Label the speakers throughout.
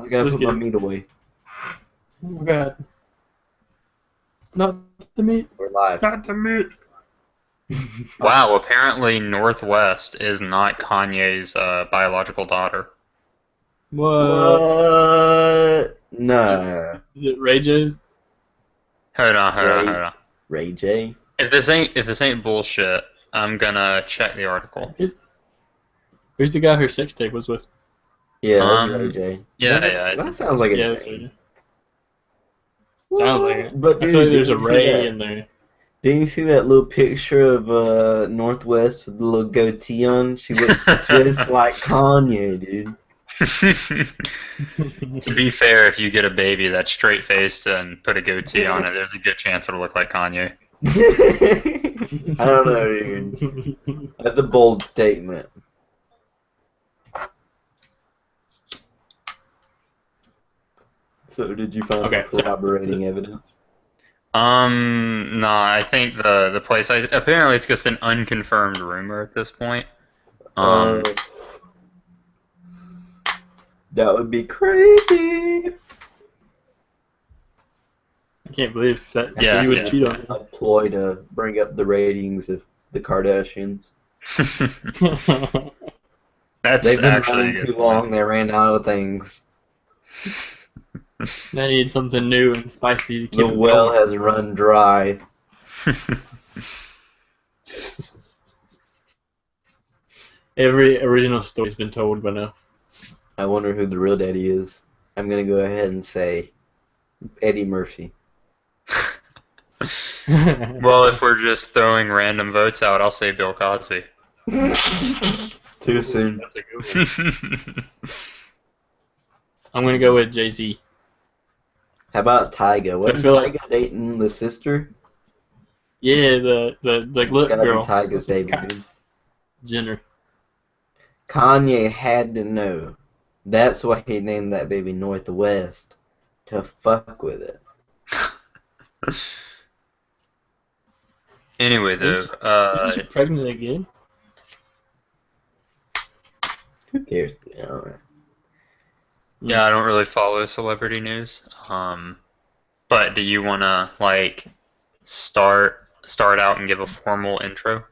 Speaker 1: I gotta put my meat away.
Speaker 2: Oh my god. Not the meat.
Speaker 1: We're live.
Speaker 2: Not the meat.
Speaker 3: Wow, apparently Northwest is not Kanye's biological daughter.
Speaker 1: What? No.
Speaker 2: Is it Ray J?
Speaker 3: Hold on.
Speaker 1: Ray J?
Speaker 3: If this ain't bullshit, I'm gonna check the article.
Speaker 2: Who's the guy her sex tape was with?
Speaker 1: Yeah, that's Ray J.
Speaker 3: Yeah.
Speaker 1: That sounds like a
Speaker 2: Yeah,
Speaker 1: name.
Speaker 2: sounds like it.
Speaker 1: But
Speaker 2: I
Speaker 1: dude,
Speaker 2: feel like there's a
Speaker 1: did you see
Speaker 2: Ray
Speaker 1: that?
Speaker 2: in there.
Speaker 1: Didn't you see that little picture of Northwest with the little goatee on? She looks just like Kanye, dude.
Speaker 3: To be fair, if you get a baby that's straight-faced and put a goatee on it, there's a good chance it'll look like Kanye.
Speaker 1: I don't know, dude. That's a bold statement. So, did you find corroborating evidence?
Speaker 3: No, I think the place. Apparently, it's just an unconfirmed rumor at this point.
Speaker 1: That would be crazy.
Speaker 2: I can't believe that
Speaker 3: Yeah,
Speaker 2: you would
Speaker 3: yeah.
Speaker 2: cheat on
Speaker 1: A ploy to bring up the ratings of the Kardashians.
Speaker 3: That's
Speaker 1: They've been
Speaker 3: actually
Speaker 1: running too long. They ran out of things.
Speaker 2: They need something new and spicy to keep
Speaker 1: The
Speaker 2: it
Speaker 1: well
Speaker 2: going.
Speaker 1: has run dry.
Speaker 2: Every original story's been told by now.
Speaker 1: I wonder who the real daddy is. I'm gonna go ahead and say Eddie Murphy.
Speaker 3: Well, if we're just throwing random votes out, I'll say Bill Cosby.
Speaker 1: Too soon.
Speaker 2: That's a good one. I'm gonna go with Jay-Z.
Speaker 1: How about Tyga? Wasn't
Speaker 2: feel like-
Speaker 1: Tyga dating the sister?
Speaker 2: Yeah, the lit
Speaker 1: Gotta
Speaker 2: girl.
Speaker 1: be Tyga's baby,
Speaker 2: Ka-
Speaker 1: dude.
Speaker 2: Jenner.
Speaker 1: Kanye had to know. That's why he named that baby Northwest. To fuck with it.
Speaker 3: Anyway, though,
Speaker 2: Is she pregnant again?
Speaker 1: Who cares? Alright.
Speaker 3: yeah, I don't really follow celebrity news. But do you wanna start out and give a formal intro?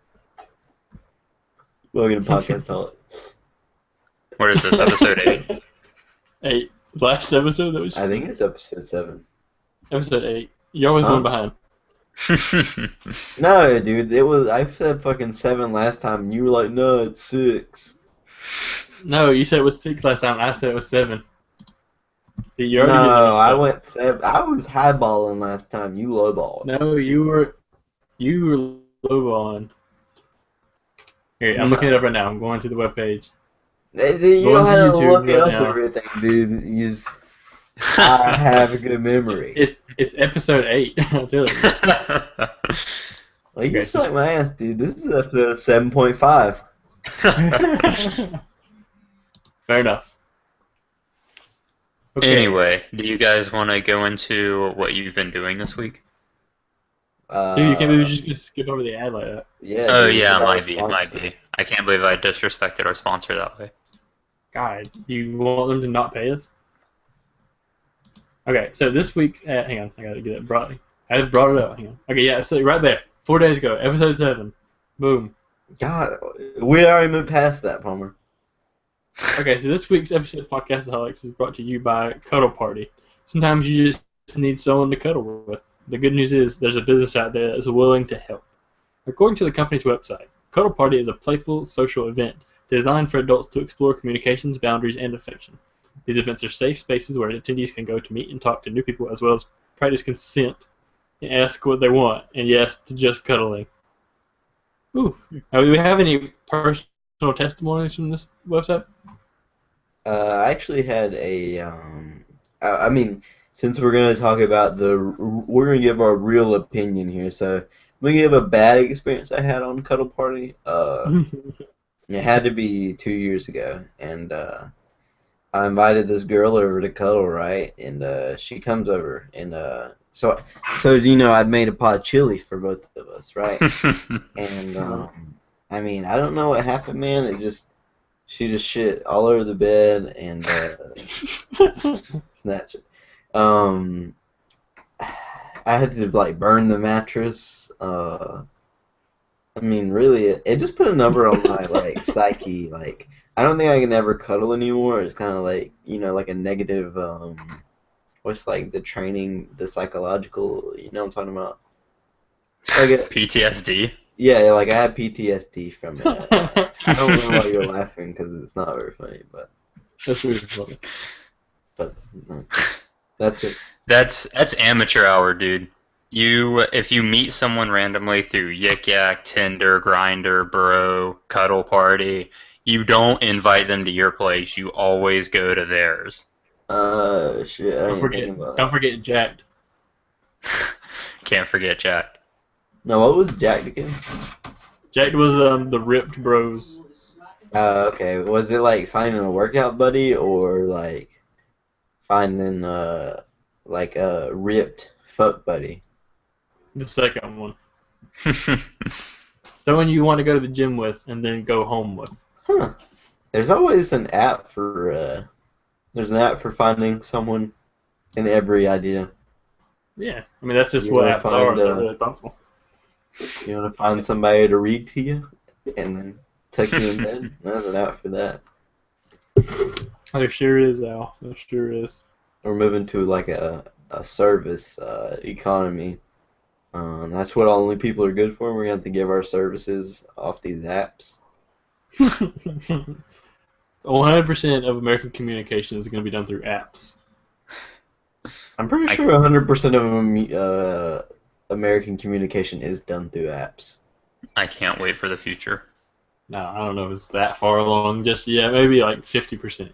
Speaker 1: Welcome to Podcastaholics.
Speaker 3: What is this, episode 8?
Speaker 2: 8. Last episode that was
Speaker 1: I think it's episode 7.
Speaker 2: episode 8. You're always one behind.
Speaker 1: No, dude, it was. I said fucking 7 last time, and you were like, no, it's 6.
Speaker 2: No, you said it was 6 last time. I said it was 7. See, you're already getting
Speaker 1: No,
Speaker 2: mixed
Speaker 1: I
Speaker 2: up.
Speaker 1: went 7. I was highballing last time. You lowballed.
Speaker 2: No, you were lowballing. Here, I'm looking it up right now. I'm going to the webpage.
Speaker 1: You
Speaker 2: Going
Speaker 1: don't
Speaker 2: to
Speaker 1: have to
Speaker 2: YouTube
Speaker 1: look it
Speaker 2: right
Speaker 1: up
Speaker 2: now.
Speaker 1: everything, dude. You just, I have a good memory.
Speaker 2: It's episode 8. I'll tell you.
Speaker 1: Well, you suck my ass, dude. This is episode 7.5.
Speaker 2: Fair enough. Okay.
Speaker 3: Anyway, do you guys want to go into what you've been doing this week?
Speaker 2: Dude, you can't believe you're just gonna skip over the ad like that.
Speaker 1: Yeah.
Speaker 3: Oh
Speaker 1: dude,
Speaker 3: yeah, it
Speaker 1: without
Speaker 3: might be. It might
Speaker 1: sponsor.
Speaker 3: be. I can't believe I disrespected our sponsor that way.
Speaker 2: God, do you want them to not pay us? Okay, so this week's hang on, I gotta get it brought. I brought it up. Hang on. Okay, yeah, so right there, 4 days ago, episode 7. Boom.
Speaker 1: God, we already moved past that, Palmer.
Speaker 2: Okay, so this week's episode of Podcastaholics is brought to you by Cuddle Party. Sometimes you just need someone to cuddle with. The good news is there's a business out there that is willing to help. According to the company's website, Cuddle Party is a playful social event designed for adults to explore communications, boundaries, and affection. These events are safe spaces where attendees can go to meet and talk to new people as well as practice consent and ask what they want, and yes, to just cuddling. Ooh. Do we have any personal testimonies from this website?
Speaker 1: I actually had a, I mean, since we're going to talk about we're going to give our real opinion here, so I'm going to give a bad experience I had on Cuddle Party. It had to be 2 years ago, and I invited this girl over to cuddle, right? And she comes over, and so you know, I'd made a pot of chili for both of us, right? And I mean, I don't know what happened, man. It just She just shit all over the bed and snatch it. I had to like burn the mattress. I mean, really, it just put a number on my like psyche. Like, I don't think I can ever cuddle anymore. It's kind of like, like a negative. What's like the training, the psychological? You know what I'm talking about? Like
Speaker 3: PTSD.
Speaker 1: yeah, like I have PTSD from it. I don't know why you're laughing because it's not very funny, but
Speaker 2: That's really funny.
Speaker 1: but no, that's it.
Speaker 3: That's amateur hour, dude. If you meet someone randomly through Yik Yak, Tinder, Grindr, Bro, Cuddle Party, you don't invite them to your place. You always go to theirs.
Speaker 1: Shit, I didn't think about
Speaker 2: Don't
Speaker 1: that.
Speaker 2: forget Jacked.
Speaker 3: Can't forget Jack.
Speaker 1: No, what was Jack again?
Speaker 2: Jacked was the ripped bros.
Speaker 1: Okay. Was it like finding a workout buddy or like finding like a ripped fuck buddy?
Speaker 2: The second one. Someone you want to go to the gym with and then go home with.
Speaker 1: Huh. There's always an app for there's an app for finding someone in every idea.
Speaker 2: Yeah, I mean that's just
Speaker 1: You
Speaker 2: what
Speaker 1: wanna
Speaker 2: apps are.
Speaker 1: find,
Speaker 2: They're really thoughtful.
Speaker 1: You want to find somebody to read to you and then tuck you in bed? There's an app for that.
Speaker 2: There sure is, Al. There sure is.
Speaker 1: We're moving to like a service economy. That's what only people are good for. We're going to have to give our services off these apps.
Speaker 2: 100% of American communication is going to be done through apps.
Speaker 1: I'm pretty sure 100% of American communication is done through apps.
Speaker 3: I can't wait for the future.
Speaker 2: No, I don't know if it's that far along just yet. Maybe like 50%.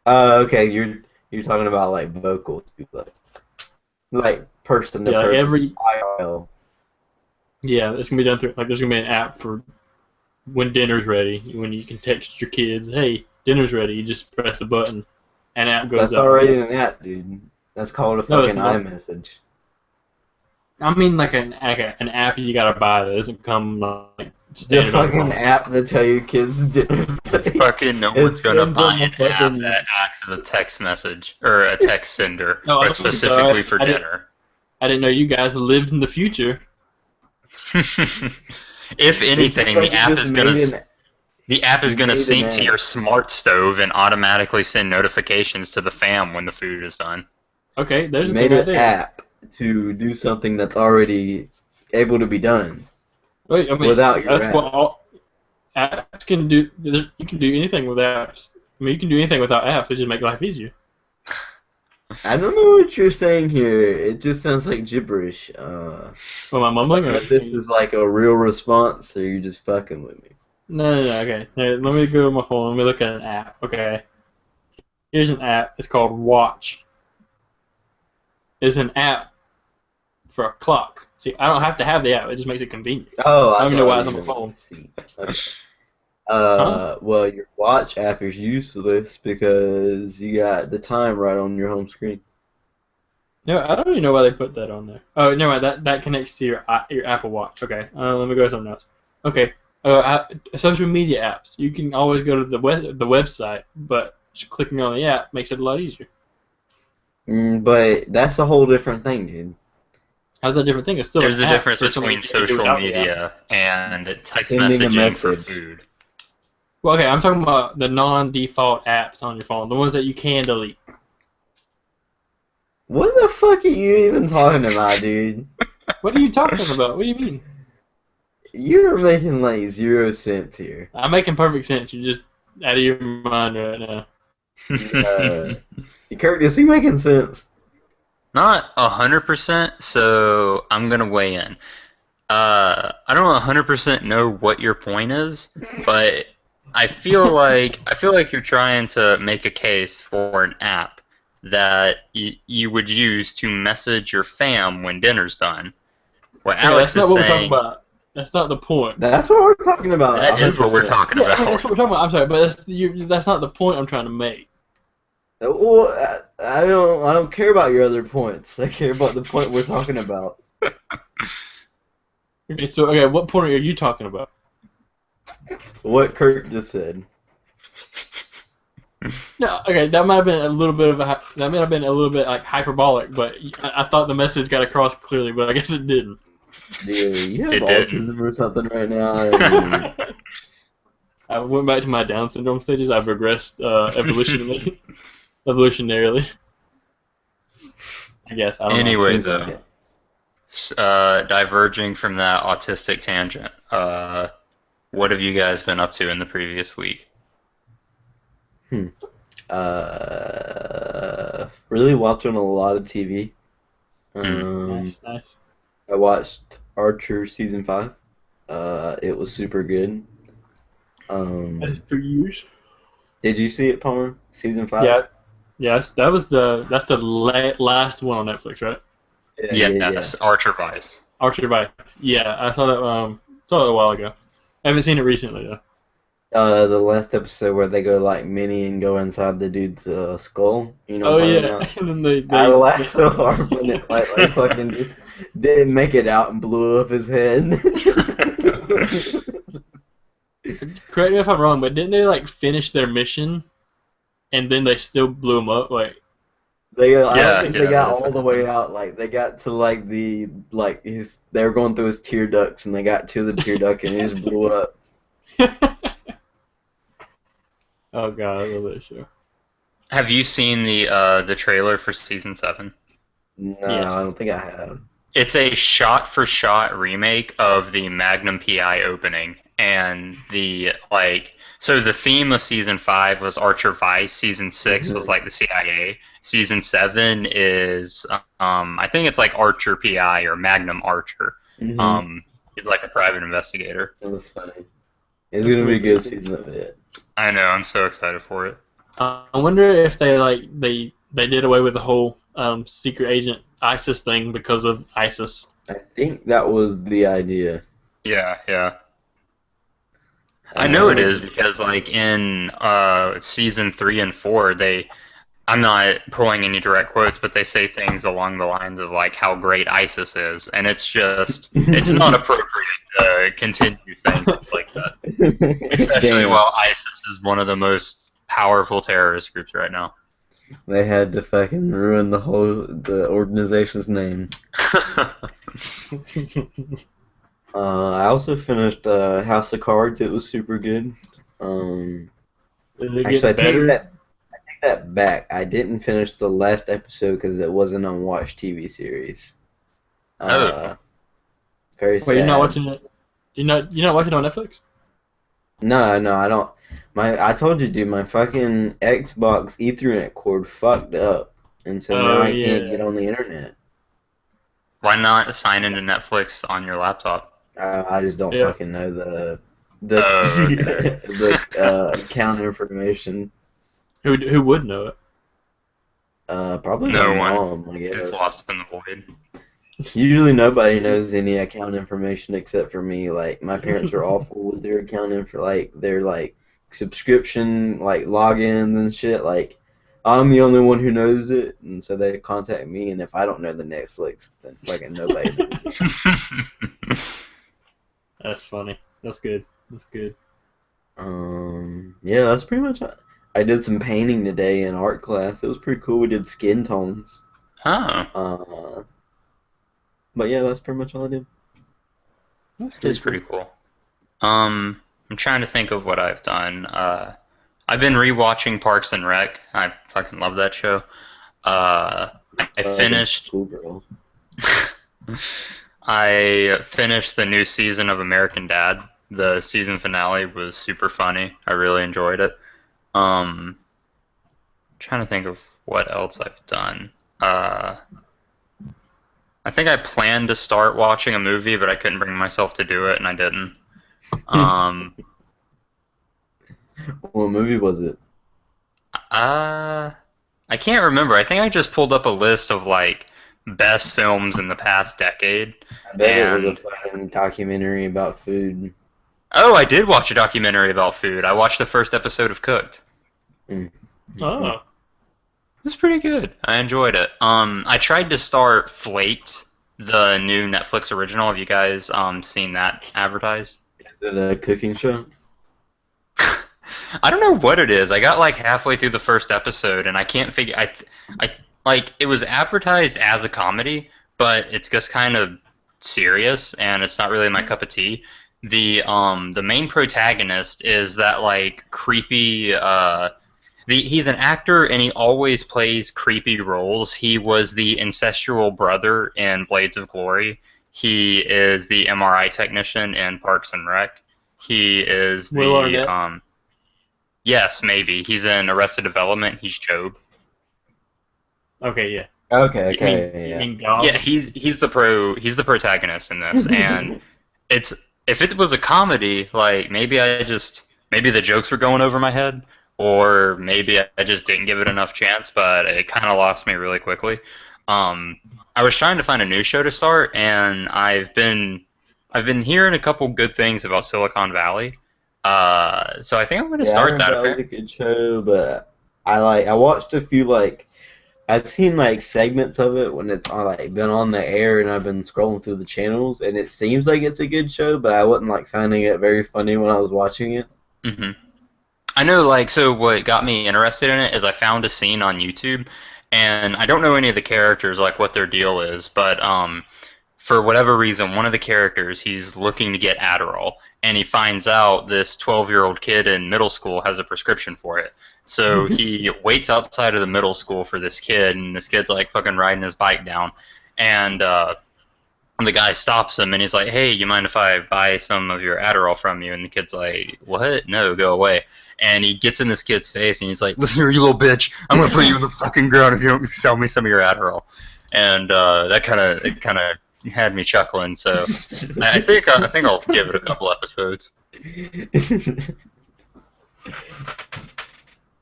Speaker 1: Okay, you're talking about like vocal too, like person to
Speaker 2: Yeah, like
Speaker 1: person. IRL.
Speaker 2: Yeah, it's going to be done through, like there's going to be an app for when dinner's ready, when you can text your kids, hey, dinner's ready, you just press the button, and app goes
Speaker 1: That's
Speaker 2: up.
Speaker 1: already an app, dude. That's called a
Speaker 2: No, it's
Speaker 1: fucking
Speaker 2: not.
Speaker 1: iMessage.
Speaker 2: I mean like an app you got to buy that doesn't come like
Speaker 1: The
Speaker 2: standard on
Speaker 1: fucking
Speaker 2: phone.
Speaker 1: app to tell your kids dinner.
Speaker 3: Fucking no
Speaker 1: It
Speaker 3: one's gonna
Speaker 1: sends
Speaker 3: buy
Speaker 1: them
Speaker 3: an
Speaker 1: a
Speaker 3: app
Speaker 1: fucking-
Speaker 3: that acts as a text message or a text sender,
Speaker 2: No, I
Speaker 3: but
Speaker 2: don't think so.
Speaker 3: specifically for
Speaker 2: I didn't-
Speaker 3: dinner.
Speaker 2: I didn't know you guys lived in the future.
Speaker 3: If anything,
Speaker 1: It's like
Speaker 3: the app
Speaker 1: you
Speaker 3: is
Speaker 1: just
Speaker 3: gonna
Speaker 1: made an-
Speaker 3: the app is
Speaker 1: you
Speaker 3: gonna
Speaker 1: made an
Speaker 3: sync to
Speaker 1: app.
Speaker 3: your smart stove and automatically send notifications to the fam when the food is done.
Speaker 2: Okay, there's
Speaker 1: You
Speaker 2: a
Speaker 1: made
Speaker 2: thing right
Speaker 1: an
Speaker 2: there.
Speaker 1: app to do something that's already able to be done.
Speaker 2: Wait, I mean,
Speaker 1: Without your
Speaker 2: that's
Speaker 1: app.
Speaker 2: what all apps can do. You can do anything with apps. I mean, you can do anything without apps. They just make life easier.
Speaker 1: I don't know what you're saying here. It just sounds like gibberish.
Speaker 2: Well, am I mumbling? Or
Speaker 1: If this is like a real response, or you're just fucking with me.
Speaker 2: No, okay. Hey, let me go to my phone. Let me look at an app. Okay. Here's an app. It's called Watch. It's an app for a clock. See, I don't have to have the app. It just makes it convenient.
Speaker 1: Oh,
Speaker 2: I don't even know why
Speaker 1: thought
Speaker 2: it's on
Speaker 1: you
Speaker 2: my
Speaker 1: were-
Speaker 2: phone.
Speaker 1: see. Okay. Well, your watch app is useless because you got the time right on your home screen.
Speaker 2: No, I don't even know why they put that on there. Oh, no, that connects to your Apple Watch. Okay, let me go to something else. Okay, social media apps. You can always go to the website, but just clicking on the app makes it a lot easier.
Speaker 1: But that's a whole different thing, dude.
Speaker 2: How's that a different thing? It's still
Speaker 3: There's
Speaker 2: an
Speaker 3: a
Speaker 2: app
Speaker 3: difference
Speaker 2: for something
Speaker 3: between
Speaker 2: you can do
Speaker 3: social
Speaker 2: without the app.
Speaker 3: media and text
Speaker 1: Sending a
Speaker 3: messaging for
Speaker 1: message.
Speaker 3: food.
Speaker 2: Well, okay, I'm talking about the non-default apps on your phone, the ones that you can delete.
Speaker 1: What the fuck are you even talking about, dude?
Speaker 2: What are you talking about? What do you mean?
Speaker 1: You're making like 0 cents here.
Speaker 2: I'm making perfect sense. You're just out of your mind right now.
Speaker 1: Kirk, is he making sense?
Speaker 3: Not 100%, so I'm gonna weigh in. I don't 100% know what your point is, but I feel like you're trying to make a case for an app that you would use to message your fam when dinner's done. What
Speaker 2: Yeah,
Speaker 3: Alex
Speaker 2: that's
Speaker 3: is
Speaker 2: not what we're talking
Speaker 3: saying,
Speaker 2: about. That's not the point.
Speaker 1: That's what we're talking about.
Speaker 3: that is what we're
Speaker 1: 100%.
Speaker 3: talking
Speaker 2: Yeah, I mean,
Speaker 3: about.
Speaker 2: that's what we're talking about. I'm sorry, but that's not the point I'm trying to make.
Speaker 1: Well, I don't care about your other points. I care about the point we're talking about.
Speaker 2: Okay, so what point are you talking about?
Speaker 1: What Kirk just said.
Speaker 2: No, okay, that might have been a little bit like hyperbolic, but I thought the message got across clearly, but I guess it didn't.
Speaker 1: Dude, you have
Speaker 3: It didn't.
Speaker 1: autism or something right now. I mean,
Speaker 2: I went back to my Down syndrome stages. I've regressed evolutionarily. I guess I don't know.
Speaker 3: Anyway,
Speaker 1: seems
Speaker 3: though,
Speaker 1: like
Speaker 3: diverging from that autistic tangent, what have you guys been up to in the previous week?
Speaker 1: really watching a lot of TV.
Speaker 2: Nice.
Speaker 1: I watched Archer season 5. It was super good.
Speaker 2: That's per use.
Speaker 1: Did you see it, Palmer? Season 5?
Speaker 2: Yeah. Yes, that's the last one on Netflix, right?
Speaker 3: Yes, Archer Vice.
Speaker 2: Archer Vice. Yeah, I saw that a while ago. I haven't seen it recently though.
Speaker 1: The last episode where they go like mini and go inside the dude's skull. You know what
Speaker 2: Oh
Speaker 1: I'm
Speaker 2: yeah,
Speaker 1: talking about?
Speaker 2: and then they
Speaker 1: I laughed so hard when it like fucking just didn't make it out and blew up his head.
Speaker 2: correct me if I'm wrong, but didn't they like finish their mission, and then they still blew him up? Like
Speaker 1: I don't think they got
Speaker 3: that's
Speaker 1: all the way out. Like they got to like they were going through his tear ducts and they got to the tear duct and it just blew up.
Speaker 2: Oh god, I love that show.
Speaker 3: Have you seen the trailer for season 7?
Speaker 1: No,
Speaker 2: Yes.
Speaker 1: I don't think I have.
Speaker 3: It's a shot-for-shot remake of the Magnum PI opening, and so the theme of season 5 was Archer Vice. Season 6 was like the CIA. Season 7 is I think it's like Archer PI or Magnum Archer. He's like a private investigator.
Speaker 1: That's funny. It's gonna be a good season of it.
Speaker 3: I know. I'm so excited for it.
Speaker 2: I wonder if they did away with the whole secret agent ISIS thing because of ISIS.
Speaker 1: I think that was the idea.
Speaker 3: Yeah. I know it is because like in season 3 and 4 I'm not pulling any direct quotes, but they say things along the lines of like how great ISIS is, and it's not appropriate to continue saying things like that, especially
Speaker 1: Damn.
Speaker 3: while ISIS is one of the most powerful terrorist groups right now.
Speaker 1: They had to fucking ruin the organization's name. I also finished House of Cards. It was super good.
Speaker 2: Is it
Speaker 1: Actually,
Speaker 2: getting better?
Speaker 1: I take that back. I didn't finish the last episode because it was an unwatched TV series. Very sad.
Speaker 2: Wait, you're not watching it? You're not watching it on Netflix?
Speaker 1: No, I don't. I told you, dude. My fucking Xbox Ethernet cord fucked up, and so now I can't get on the internet.
Speaker 3: Why not sign into Netflix on your laptop?
Speaker 1: I just don't fucking know the
Speaker 3: okay.
Speaker 1: the account information.
Speaker 2: Who would know it?
Speaker 1: Probably
Speaker 3: No
Speaker 1: my
Speaker 3: one.
Speaker 1: mom, I guess.
Speaker 3: It's lost in the void.
Speaker 1: Usually nobody knows any account information except for me. Like my parents are awful with their accounting for like their like subscription like logins and shit. Like I'm the only one who knows it, and so they contact me. And if I don't know the Netflix, then fucking nobody knows it.
Speaker 2: That's funny. That's good.
Speaker 1: Yeah, that's pretty much. I did some painting today in art class. It was pretty cool. We did skin tones.
Speaker 3: Oh.
Speaker 1: But yeah, that's pretty much all I did.
Speaker 3: It's pretty cool. I'm trying to think of what I've done. I've been rewatching Parks and Rec. I fucking love that show. I finished.
Speaker 1: Cool girl.
Speaker 3: I finished the new season of American Dad. The season finale was super funny. I really enjoyed it. Trying to think of what else I've done. I think I planned to start watching a movie, but I couldn't bring myself to do it, and I didn't.
Speaker 1: What movie was it?
Speaker 3: I can't remember. I think I just pulled up a list of like best films in the past decade.
Speaker 1: I bet it was a fucking documentary about food.
Speaker 3: Oh, I did watch a documentary about food. I watched the first episode of Cooked.
Speaker 2: Oh.
Speaker 3: It was pretty good. I enjoyed it. I tried to start Flaked, the new Netflix original. Have you guys seen that advertised?
Speaker 1: Is it a cooking show?
Speaker 3: I don't know what it is. I got like halfway through the first episode and I can't figure. I like it was advertised as a comedy, but it's just kind of serious and it's not really my cup of tea. The main protagonist is that like creepy he's an actor and he always plays creepy roles. He was the incestual brother in Blades of Glory. He is the MRI technician in Parks and Rec. He is
Speaker 2: Will
Speaker 3: the
Speaker 2: Arnett?
Speaker 3: yes, maybe. He's in Arrested Development. He's Job.
Speaker 2: Okay, yeah.
Speaker 1: Okay,
Speaker 2: You mean,
Speaker 1: okay,
Speaker 2: you
Speaker 1: yeah.
Speaker 2: mean Gob?
Speaker 3: Yeah, he's the protagonist in this, and it's if it was a comedy, like maybe the jokes were going over my head, or maybe I just didn't give it enough chance, but it kind of lost me really quickly. I was trying to find a new show to start, and I've been hearing a couple good things about Silicon Valley. So I think I'm going to
Speaker 1: Yeah, I
Speaker 3: start
Speaker 1: heard
Speaker 3: that.
Speaker 1: that was a good show, but I watched a few I've seen like segments of it when it's on, like been on the air, and I've been scrolling through the channels, and it seems like it's a good show, but I wasn't like finding it very funny when I was watching it.
Speaker 3: hmm I know, like, so what got me interested in it is I found a scene on YouTube, and I don't know any of the characters, like what their deal is, but for whatever reason, one of the characters, he's looking to get Adderall, and he finds out this 12-year-old kid in middle school has a prescription for it. So he waits outside of the middle school for this kid, and this kid's like fucking riding his bike down, and the guy stops him, and he's like, "Hey, you mind if I buy some of your Adderall from you?" And the kid's like, "What? No, go away." And he gets in this kid's face, and he's like, "Listen here, you little bitch! I'm gonna put you in the fucking ground if you don't sell me some of your Adderall." And that kind of had me chuckling. So I think I'll give it a couple episodes.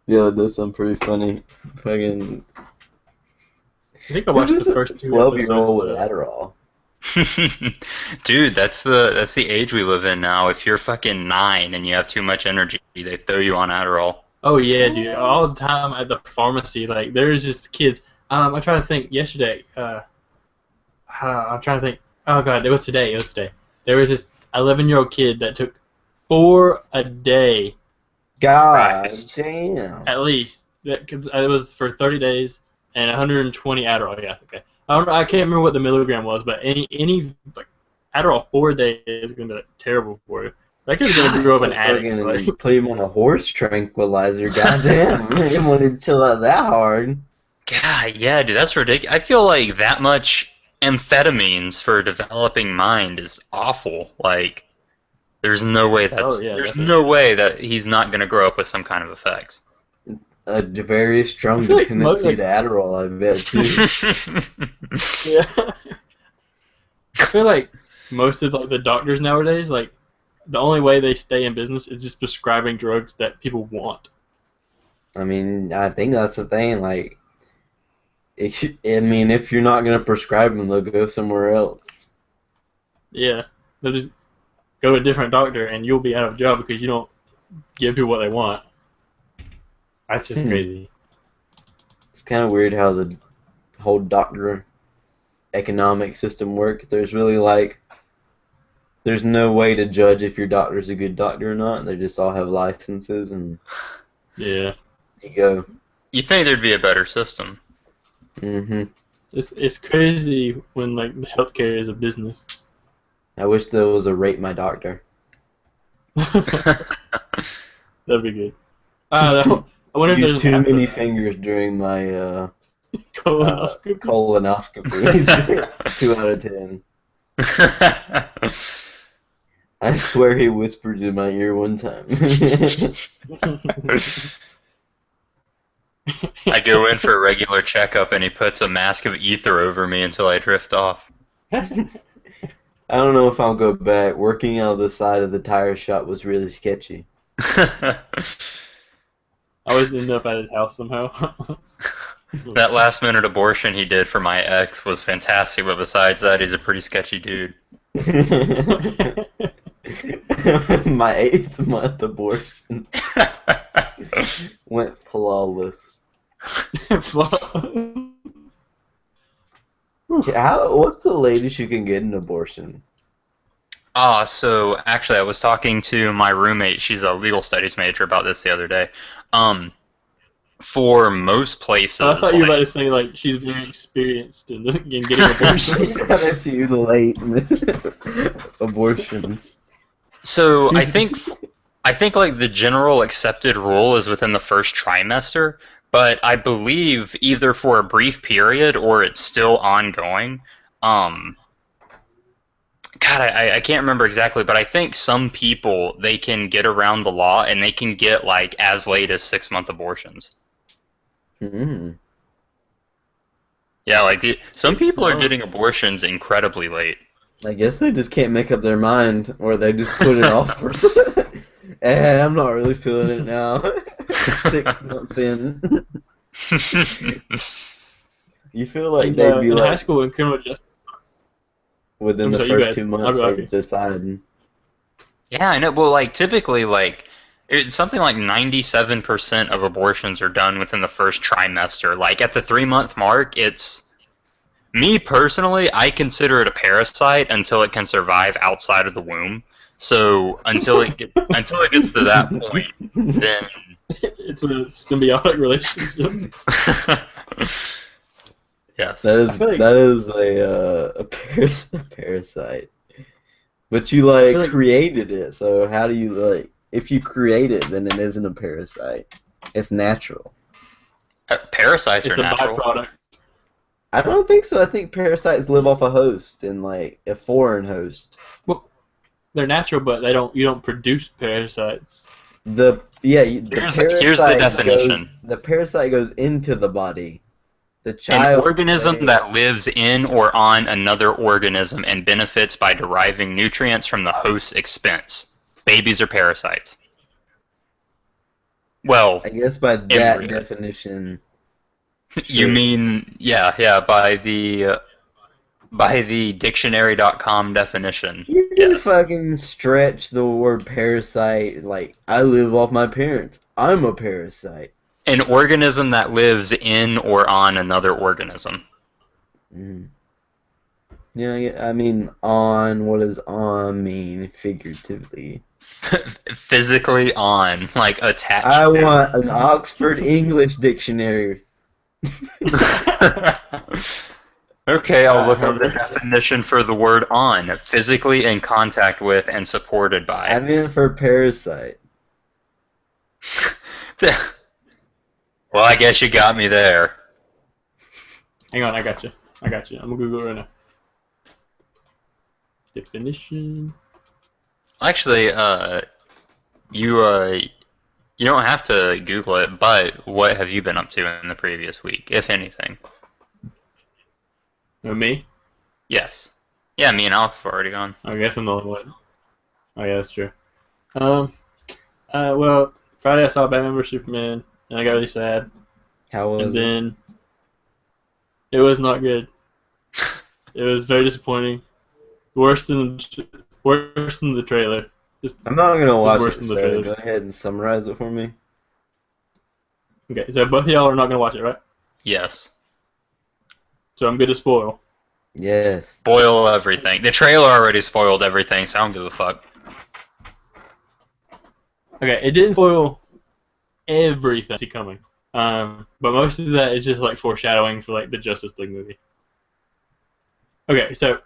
Speaker 1: Yeah, that does sound pretty funny. Fucking.
Speaker 2: I think I watched the first 2 episodes.
Speaker 1: 12-year-old with
Speaker 2: But,
Speaker 1: Adderall.
Speaker 3: Dude, that's the age we live in now. If you're fucking 9 and you have too much energy, they throw you on Adderall.
Speaker 2: oh yeah, dude! All the time at the pharmacy, like there's just kids. I'm trying to think. Yesterday, I'm trying to think. Oh god, it was today. It was today. There was this 11-year-old kid that took 4 a day
Speaker 1: God
Speaker 2: Christ.
Speaker 1: damn.
Speaker 2: at least. Cause it was for 30 days and 120 Adderall. Yeah, okay. I don't know. I can't remember what the milligram was, but any like Adderall 4 a day is gonna be like, terrible for you. That kid's gonna grow up an addict.
Speaker 1: Fucking
Speaker 2: Like,
Speaker 1: put him on a horse tranquilizer. Goddamn, I didn't want to chill out that hard.
Speaker 3: God, yeah, dude, that's ridiculous. I feel like that much amphetamines for a developing mind is awful. Like, there's no way
Speaker 2: oh yeah,
Speaker 3: there's
Speaker 2: definitely.
Speaker 3: no way that he's not gonna grow up with some kind of effects.
Speaker 1: A very strong
Speaker 2: I feel like
Speaker 1: dependency
Speaker 2: most,
Speaker 1: to Adderall, I bet too.
Speaker 2: Yeah. I feel like most of like the doctors nowadays, like the only way they stay in business is just prescribing drugs that people want.
Speaker 1: I mean, I think that's the thing. Like, if you're not gonna prescribe them, they'll go somewhere else.
Speaker 2: Yeah, they'll just go to a different doctor and you'll be out of a job because you don't give people what they want. That's just crazy.
Speaker 1: It's kind of weird how the whole doctor economic system works. There's no way to judge if your doctor's a good doctor or not. They just all have licenses, and
Speaker 2: Yeah,
Speaker 1: you go.
Speaker 3: You think there'd be a better system?
Speaker 1: hmm
Speaker 2: it's crazy when like healthcare is a business.
Speaker 1: I wish there was a rate my doctor.
Speaker 2: That'd be good. I wonder if
Speaker 1: Use
Speaker 2: there's
Speaker 1: too
Speaker 2: an app for
Speaker 1: many
Speaker 2: that.
Speaker 1: fingers during my
Speaker 2: Colonoscopy.
Speaker 1: colonoscopy. 2 out of 10. I swear he whispered in my ear one time.
Speaker 3: I go in for a regular checkup and he puts a mask of ether over me until I drift off.
Speaker 1: I don't know if I'll go back. Working out the side of the tire shop was really sketchy.
Speaker 2: I always end up at his house somehow.
Speaker 3: That last minute abortion he did for my ex was fantastic, but besides that, he's a pretty sketchy dude.
Speaker 1: My 8th month abortion went flawless. What's the latest you can get an abortion?
Speaker 3: So actually, I was talking to my roommate. She's a legal studies major about this the other day. For most
Speaker 2: Oh, I
Speaker 3: places,
Speaker 2: thought you were about
Speaker 3: like
Speaker 2: to say like she's very experienced in getting abortions.
Speaker 1: She's had a few late abortions.
Speaker 3: so, I
Speaker 1: She's
Speaker 3: think like the general accepted rule is within the first trimester, but I believe either for a brief period or it's still ongoing. Um, God, I can't remember exactly, but I think some people they can get around the law and they can get like as late as 6 month abortions.
Speaker 1: Mm.
Speaker 3: Yeah, like some
Speaker 2: 6
Speaker 3: people are getting
Speaker 2: months.
Speaker 3: abortions incredibly late.
Speaker 1: I guess they just can't make up their mind, or they just put it off for. I'm not really feeling it now. 6 months in, you feel like they'd be
Speaker 2: In high
Speaker 1: like
Speaker 2: school in criminal justice.
Speaker 1: within
Speaker 2: I'm
Speaker 1: the
Speaker 2: sorry, you go
Speaker 1: first
Speaker 2: ahead.
Speaker 1: two
Speaker 2: I'll
Speaker 1: months
Speaker 2: go
Speaker 1: they
Speaker 2: after you.
Speaker 1: decide.
Speaker 3: Yeah, I know. Well, like typically, like it's something like 97% of abortions are done within the first trimester. Like at the 3 month mark, it's me personally, I consider it a parasite until it can survive outside of the womb. So until it gets to that point, then
Speaker 2: It's a symbiotic relationship.
Speaker 3: yes.
Speaker 1: That
Speaker 2: I
Speaker 1: is
Speaker 2: feel like
Speaker 1: that is a parasite. But you
Speaker 2: I feel
Speaker 1: like
Speaker 2: like
Speaker 1: created it, so how do you like if you create it then it isn't a parasite. It's natural.
Speaker 3: Parasites are
Speaker 2: it's a
Speaker 3: natural.
Speaker 2: byproduct.
Speaker 1: I don't think so. I think parasites live off a host and like a foreign host.
Speaker 2: Well, they're natural, but they don't. You don't produce parasites.
Speaker 1: The
Speaker 3: Here's the definition.
Speaker 1: the parasite goes into the body. The
Speaker 3: An
Speaker 1: child
Speaker 3: organism that lives in or on another organism and benefits by deriving nutrients from the host's expense. Babies are parasites. Well,
Speaker 1: I guess by that
Speaker 3: embryo.
Speaker 1: definition,
Speaker 3: You
Speaker 1: sure.
Speaker 3: mean yeah, by the dictionary.com definition.
Speaker 1: You can
Speaker 3: Yes.
Speaker 1: fucking stretch the word parasite like I live off my parents. I'm a parasite.
Speaker 3: An organism that lives in or on another organism.
Speaker 1: Mm. Yeah, I mean, on, what does on mean figuratively?
Speaker 3: Physically on, like attached
Speaker 1: I
Speaker 3: to.
Speaker 1: want an Oxford English dictionary.
Speaker 3: Okay, I'll look up the
Speaker 1: Uh,
Speaker 3: definition for the word on. Physically in contact with and supported
Speaker 1: I
Speaker 3: by.
Speaker 1: meant for parasite.
Speaker 3: Well, I guess you got me there.
Speaker 2: Hang on, I got you. I'm gonna Google it right now. Definition.
Speaker 3: Actually, you don't have to Google it, but what have you been up to in the previous week, if anything?
Speaker 2: Oh, me?
Speaker 3: Yes. Yeah, me and Alex have already gone.
Speaker 2: I guess I'm the only one. Oh yeah, that's true. Um. Well, Friday I saw Batman vs Superman, and I got really sad.
Speaker 1: How
Speaker 2: And
Speaker 1: was it?
Speaker 2: then it was not good. It was very disappointing. Worse than the trailer. Just
Speaker 1: I'm not gonna watch
Speaker 2: worse
Speaker 1: it,
Speaker 2: than the
Speaker 1: so
Speaker 2: trailer.
Speaker 1: go ahead and summarize it for me.
Speaker 2: Okay, so both of y'all are not gonna watch it, right?
Speaker 3: Yes.
Speaker 2: So I'm good to spoil.
Speaker 1: Yes.
Speaker 3: Spoil everything. The trailer already spoiled everything, so I don't give a fuck.
Speaker 2: Okay, it didn't spoil everything coming. But most of that is just like foreshadowing for like the Justice League movie. Okay, so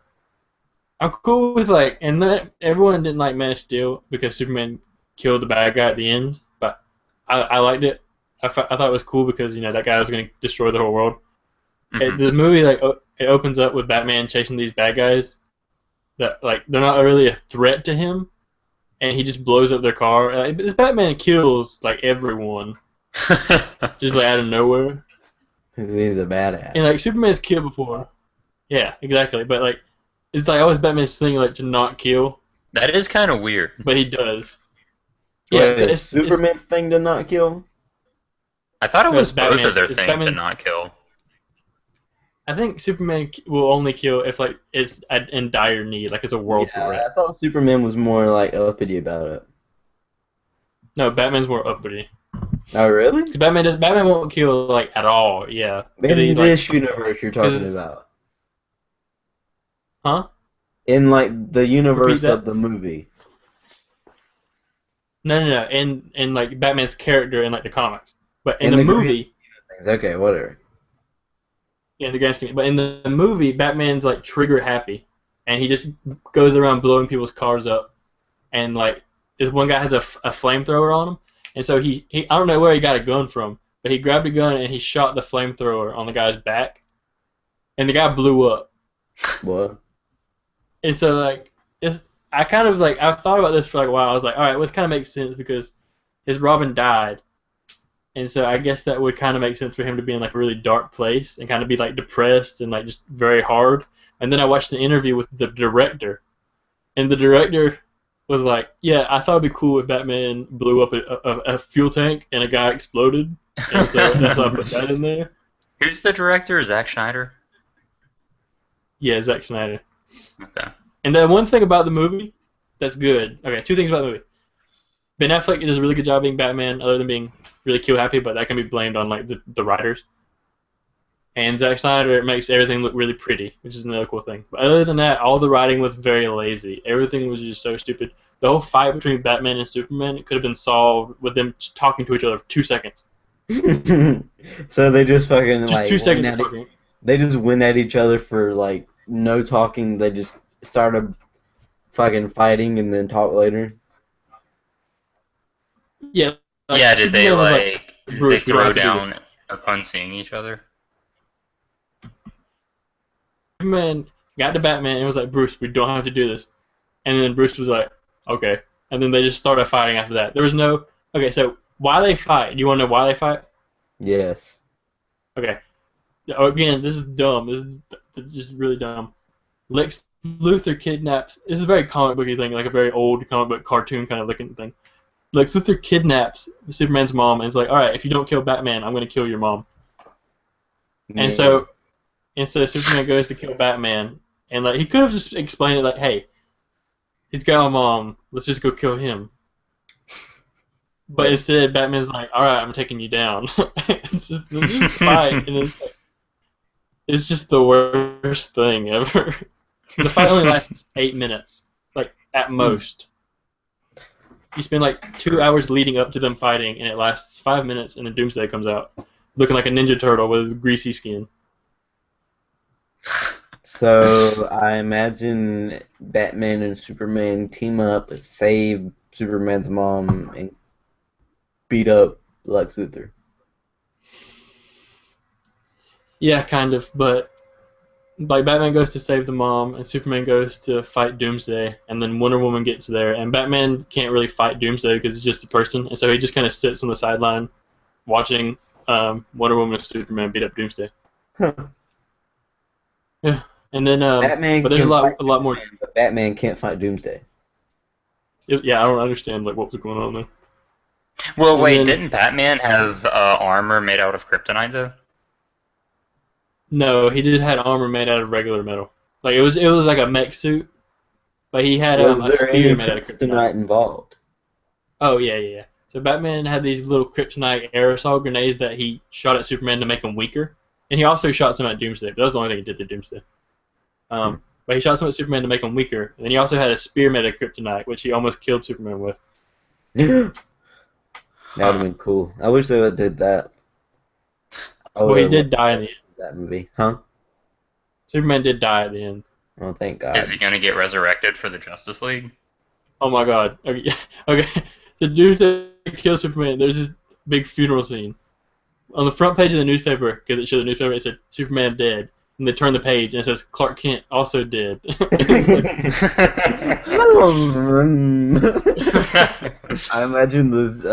Speaker 2: I'm cool with like, and everyone didn't like Man of Steel because Superman killed the bad guy at the end, but I liked it. I thought it was cool because that guy was gonna destroy the whole world.
Speaker 3: Mhm.
Speaker 2: The movie it opens up with Batman chasing these bad guys that like they're not really a threat to him, and he just blows up their car. This Batman kills like everyone just like out of nowhere,
Speaker 1: Because he's a badass.
Speaker 2: and like Superman's killed before. Yeah, exactly. But like it's like always Batman's thing like to not kill,
Speaker 3: That is kind of weird.
Speaker 2: but he does.
Speaker 1: Wait,
Speaker 2: Yeah, so
Speaker 1: is Superman's thing to not kill?
Speaker 3: I thought it
Speaker 2: No,
Speaker 3: was
Speaker 2: it's
Speaker 3: both of
Speaker 2: Batman's.
Speaker 3: their
Speaker 2: It's
Speaker 3: thing to
Speaker 2: Batman's.
Speaker 3: not kill.
Speaker 2: I think Superman will only kill if like it's in dire need, like it's a world
Speaker 1: Yeah,
Speaker 2: threat.
Speaker 1: I thought Superman was more like uppity about it.
Speaker 2: No, Batman's more uppity.
Speaker 1: Oh, really?
Speaker 2: So Batman won't kill like at all. Yeah. 'Cause
Speaker 1: In
Speaker 2: he, like,
Speaker 1: this universe you're talking
Speaker 2: it's-
Speaker 1: about.
Speaker 2: huh?
Speaker 1: In like the
Speaker 2: Repeat
Speaker 1: universe
Speaker 2: that.
Speaker 1: of the movie.
Speaker 2: No. In like Batman's character in like the comics, but in
Speaker 1: In
Speaker 2: the
Speaker 1: the grand
Speaker 2: movie,
Speaker 1: scheme of things. Okay, whatever.
Speaker 2: yeah, in the grand scheme. But in the movie, Batman's like trigger happy, and he just goes around blowing people's cars up, and like this one guy has a flamethrower on him, and so he I don't know where he got a gun from, but he grabbed a gun and he shot the flamethrower on the guy's back, and the guy blew up.
Speaker 1: What?
Speaker 2: And so like I kind of like I've thought about this for like a while. I was like, all right, well, this kind of makes sense because his Robin died, and so I guess that would kind of make sense for him to be in like a really dark place and kind of be like depressed and like just very hard. And then I watched an interview with the director, and the director was like, yeah, I thought it'd be cool if Batman blew up a fuel tank and a guy exploded, and so that's why I put that in there.
Speaker 3: Who's the director? Zack Snyder?
Speaker 2: Yeah, Zack Snyder.
Speaker 3: Okay.
Speaker 2: And then one thing about the movie that's good. Okay, two things about the movie. Ben Affleck does a really good job being Batman, other than being really kill happy, but that can be blamed on like the writers. And Zack Snyder makes everything look really pretty, which is another cool thing. But other than that, all the writing was very lazy. Everything was just so stupid. The whole fight between Batman and Superman could have been solved with them just talking to each other for 2 seconds.
Speaker 1: So they just fucking
Speaker 2: Just
Speaker 1: like
Speaker 2: 2
Speaker 1: went
Speaker 2: seconds
Speaker 1: at
Speaker 2: of
Speaker 1: it.
Speaker 2: talking.
Speaker 1: They just went at each other for like no talking. They just started fucking fighting and then talk later.
Speaker 2: Yeah. Like,
Speaker 3: Yeah, did they
Speaker 2: Superman was
Speaker 3: like did they
Speaker 2: Bruce, we don't
Speaker 3: throw
Speaker 2: have to do this.
Speaker 3: down upon seeing each other?
Speaker 2: Superman got to Batman and was like, Bruce, we don't have to do this. And then Bruce was like, okay. And then they just started fighting after that. There was no... Okay, so why they fight? Do you want to know why they fight?
Speaker 1: Yes.
Speaker 2: Okay. Again, this is dumb. This is just really dumb. Lex Luthor kidnaps... This is a very comic booky thing, like a very old comic book cartoon kind of looking thing. Lex Luthor kidnaps Superman's mom and is like, alright, if you don't kill Batman, I'm going to kill your mom. And so Superman goes to kill Batman, and like he could have just explained it like, hey, he's got my mom, let's just go kill him. But instead, Batman's like, alright, I'm taking you down. It's just this fight, and it's just the worst thing ever. The fight only lasts 8 minutes, like, at most. You spend like 2 hours leading up to them fighting, and it lasts 5 minutes, and then Doomsday comes out, looking like a Ninja Turtle with his greasy skin.
Speaker 1: So I imagine Batman and Superman team up, save Superman's mom, and beat up Lex Luthor.
Speaker 2: Yeah, kind of, but like Batman goes to save the mom, and Superman goes to fight Doomsday, and then Wonder Woman gets there, and Batman can't really fight Doomsday because he's just a person, and so he just kind of sits on the sideline watching Wonder Woman and Superman beat up Doomsday.
Speaker 1: Huh.
Speaker 2: Yeah, and then
Speaker 1: Batman
Speaker 2: but there's a
Speaker 1: can
Speaker 2: lot
Speaker 1: fight
Speaker 2: more.
Speaker 1: Superman, but Batman can't fight Doomsday.
Speaker 2: Yeah, I don't understand like what was going on there.
Speaker 3: Well,
Speaker 2: And
Speaker 3: wait,
Speaker 2: then-
Speaker 3: didn't Batman have armor made out of kryptonite though?
Speaker 2: No, he just had armor made out of regular metal. Like it was like a mech suit, but he had
Speaker 1: Was
Speaker 2: a
Speaker 1: there any
Speaker 2: spear made out of kryptonite.
Speaker 1: kryptonite involved?
Speaker 2: Oh yeah. So Batman had these little kryptonite aerosol grenades that he shot at Superman to make him weaker, and he also shot some at Doomsday. But that was the only thing he did to Doomsday. But he shot some at Superman to make him weaker, and then he also had a spear made of kryptonite, which he almost killed Superman with.
Speaker 1: That would have been cool. I wish they would have did that.
Speaker 2: Well, he did die in the end.
Speaker 1: That movie, huh?
Speaker 2: Superman did die at the end.
Speaker 1: Oh, thank God.
Speaker 3: Is he gonna get resurrected for the Justice League?
Speaker 2: Oh my God. Okay. Okay. The dude that killed Superman, there's this big funeral scene. On the front page of the newspaper, because it showed the newspaper, it said Superman dead. And they turn the page and it says Clark Kent also dead.
Speaker 1: I imagine this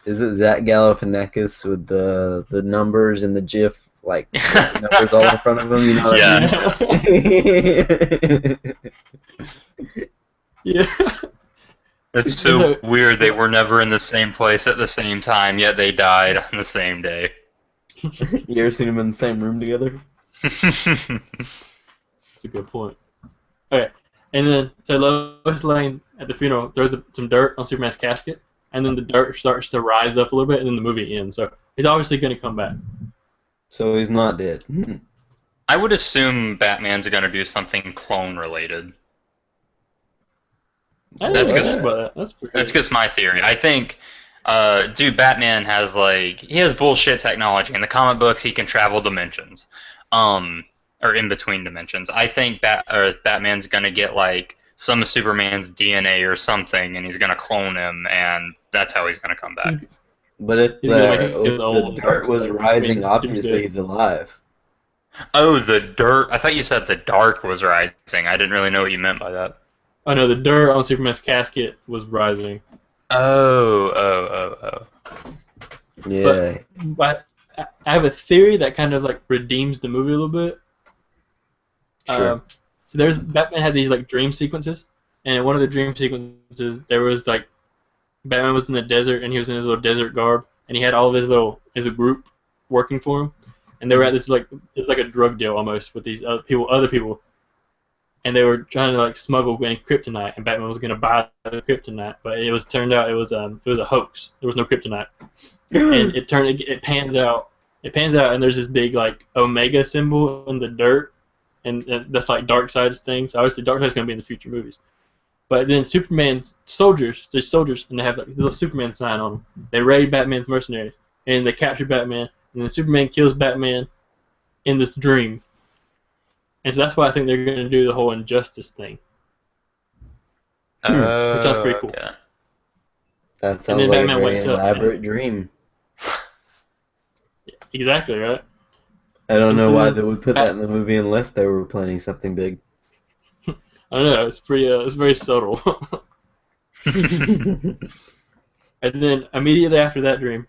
Speaker 1: is it Zach Galifianakis with the numbers and the GIF like numbers all in front of him, you know?
Speaker 2: Yeah.
Speaker 3: It's so weird they were never in the same place at the same time, yet they died on the same day.
Speaker 1: You ever seen them in the same room together?
Speaker 2: That's a good point. Okay, and then so Lois Lane at the funeral throws some dirt on Superman's casket, and then the dirt starts to rise up a little bit, and then the movie ends. So he's obviously going to come back.
Speaker 1: So he's not dead.
Speaker 3: I would assume Batman's gonna do something clone related.
Speaker 2: I
Speaker 3: That's
Speaker 2: didn't
Speaker 3: because
Speaker 2: think about that. That's pretty
Speaker 3: that's
Speaker 2: good.
Speaker 3: because my theory. I think, dude, Batman has he has bullshit technology. In the comic books, he can travel dimensions, or in between dimensions. I think Batman's gonna get some of Superman's DNA or something, and he's gonna clone him, and that's how he's gonna come back.
Speaker 1: But if
Speaker 2: He's gonna make
Speaker 1: the
Speaker 2: it
Speaker 1: if
Speaker 2: old
Speaker 1: the dirt was
Speaker 2: Darkseid.
Speaker 1: rising, obviously
Speaker 2: Doomsday.
Speaker 1: he's alive.
Speaker 3: Oh, the dirt. I thought you said the dark was rising. I didn't really know what you meant by that.
Speaker 2: Oh no, the dirt on Superman's casket was rising.
Speaker 3: Oh.
Speaker 1: Yeah.
Speaker 2: But I have a theory that kind of redeems the movie a little bit.
Speaker 1: Sure.
Speaker 2: So there's Batman had these dream sequences, and in one of the dream sequences there was Batman was in the desert and he was in his little desert garb, and he had all of his group working for him, and they were at this it was like a drug deal almost with these other people, and they were trying to smuggle in kryptonite, and Batman was gonna buy the kryptonite, but turned out it was a hoax. There was no kryptonite, and it pans out, and there's this big Omega symbol in the dirt, and that's Darkseid's thing. So obviously Darkseid's gonna be in the future movies. But then Superman's soldiers, and they have the little Superman sign on them. They raid Batman's mercenaries, and they capture Batman, and then Superman kills Batman in this dream. And so that's why I think they're going to do the whole injustice thing. Which sounds pretty cool.
Speaker 3: Yeah.
Speaker 1: That
Speaker 2: And
Speaker 1: sounds
Speaker 2: then
Speaker 1: like a
Speaker 2: Batman
Speaker 1: very
Speaker 2: wakes up.
Speaker 1: elaborate dream.
Speaker 2: Exactly, right?
Speaker 1: I don't
Speaker 2: And
Speaker 1: know
Speaker 2: so
Speaker 1: why
Speaker 2: then
Speaker 1: they would put that in the movie unless they were planning something big.
Speaker 2: I don't know. It's pretty. It's very subtle. And then immediately after that dream,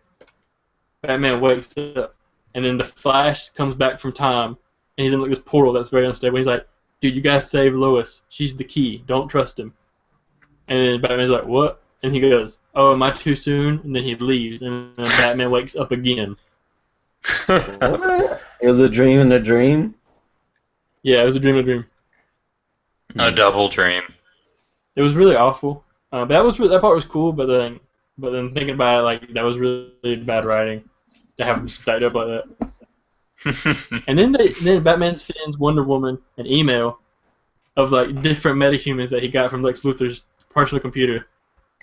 Speaker 2: Batman wakes up, and then the Flash comes back from time, and he's in this portal that's very unstable. He's like, "Dude, you gotta save Lois. She's the key. Don't trust him." And then Batman's like, "What?" And he goes, "Oh, am I too soon?" And then he leaves, and then Batman wakes up again.
Speaker 1: What? It was a dream in a dream?
Speaker 2: Yeah, it was a dream.
Speaker 3: A double dream.
Speaker 2: It was really awful. But that part was cool. But then thinking about it, that was really bad writing to have them stacked up like that. And then Batman sends Wonder Woman an email of different metahumans that he got from Lex Luthor's personal computer,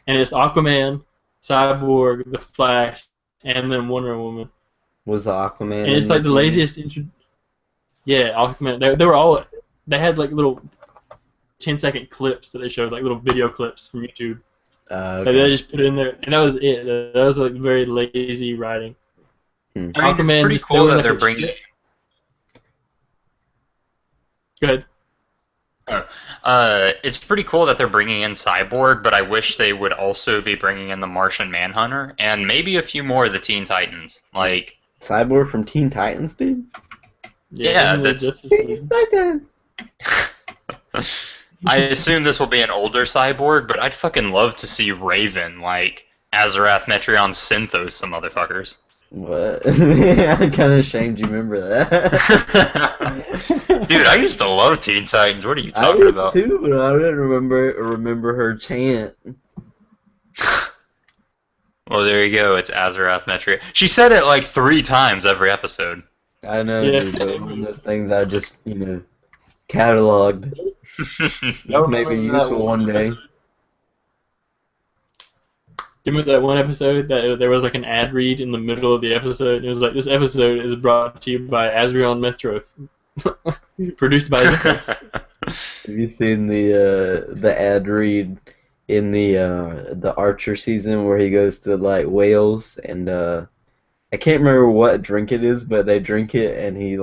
Speaker 2: and it's Aquaman, Cyborg, the Flash, and then Wonder Woman.
Speaker 1: Was the Aquaman
Speaker 2: And it's
Speaker 1: in
Speaker 2: the
Speaker 1: this movie?
Speaker 2: laziest intro. Yeah, Aquaman. They were all. They had little 10-second clips that they showed, little video clips from YouTube.
Speaker 1: Okay.
Speaker 2: They just put it in there, and that was it. That was very lazy writing.
Speaker 3: I mean,
Speaker 2: Aquaman
Speaker 3: it's pretty
Speaker 2: just
Speaker 3: cool that
Speaker 2: throwing
Speaker 3: they're
Speaker 2: up
Speaker 3: bringing.
Speaker 2: shit. Go ahead.
Speaker 3: It's pretty cool that they're bringing in Cyborg, but I wish they would also be bringing in the Martian Manhunter and maybe a few more of the Teen Titans.
Speaker 1: Cyborg from Teen Titans, dude?
Speaker 3: Yeah,
Speaker 2: isn't it
Speaker 3: that's-
Speaker 2: Justice League?
Speaker 3: I assume this will be an older Cyborg, but I'd fucking love to see Raven Azarath, Metreon, Synthos, some motherfuckers.
Speaker 1: What? I'm kind of ashamed you remember that.
Speaker 3: Dude, I used to love Teen Titans. What are you
Speaker 1: I
Speaker 3: talking
Speaker 1: did
Speaker 3: about?
Speaker 1: too, but I didn't remember her chant.
Speaker 3: Well, there you go. It's Azarath, Metreon. She said it 3 times every episode.
Speaker 1: I know,
Speaker 2: Yeah.
Speaker 1: dude, but one of those things I just, cataloged. Maybe useful one day.
Speaker 2: Remember that one episode that there was an ad read in the middle of the episode? It was this episode is brought to you by Azrion Metro, produced by Zippos.
Speaker 1: Have you seen the ad read in the Archer season where he goes to Wales and I can't remember what drink it is, but they drink it and he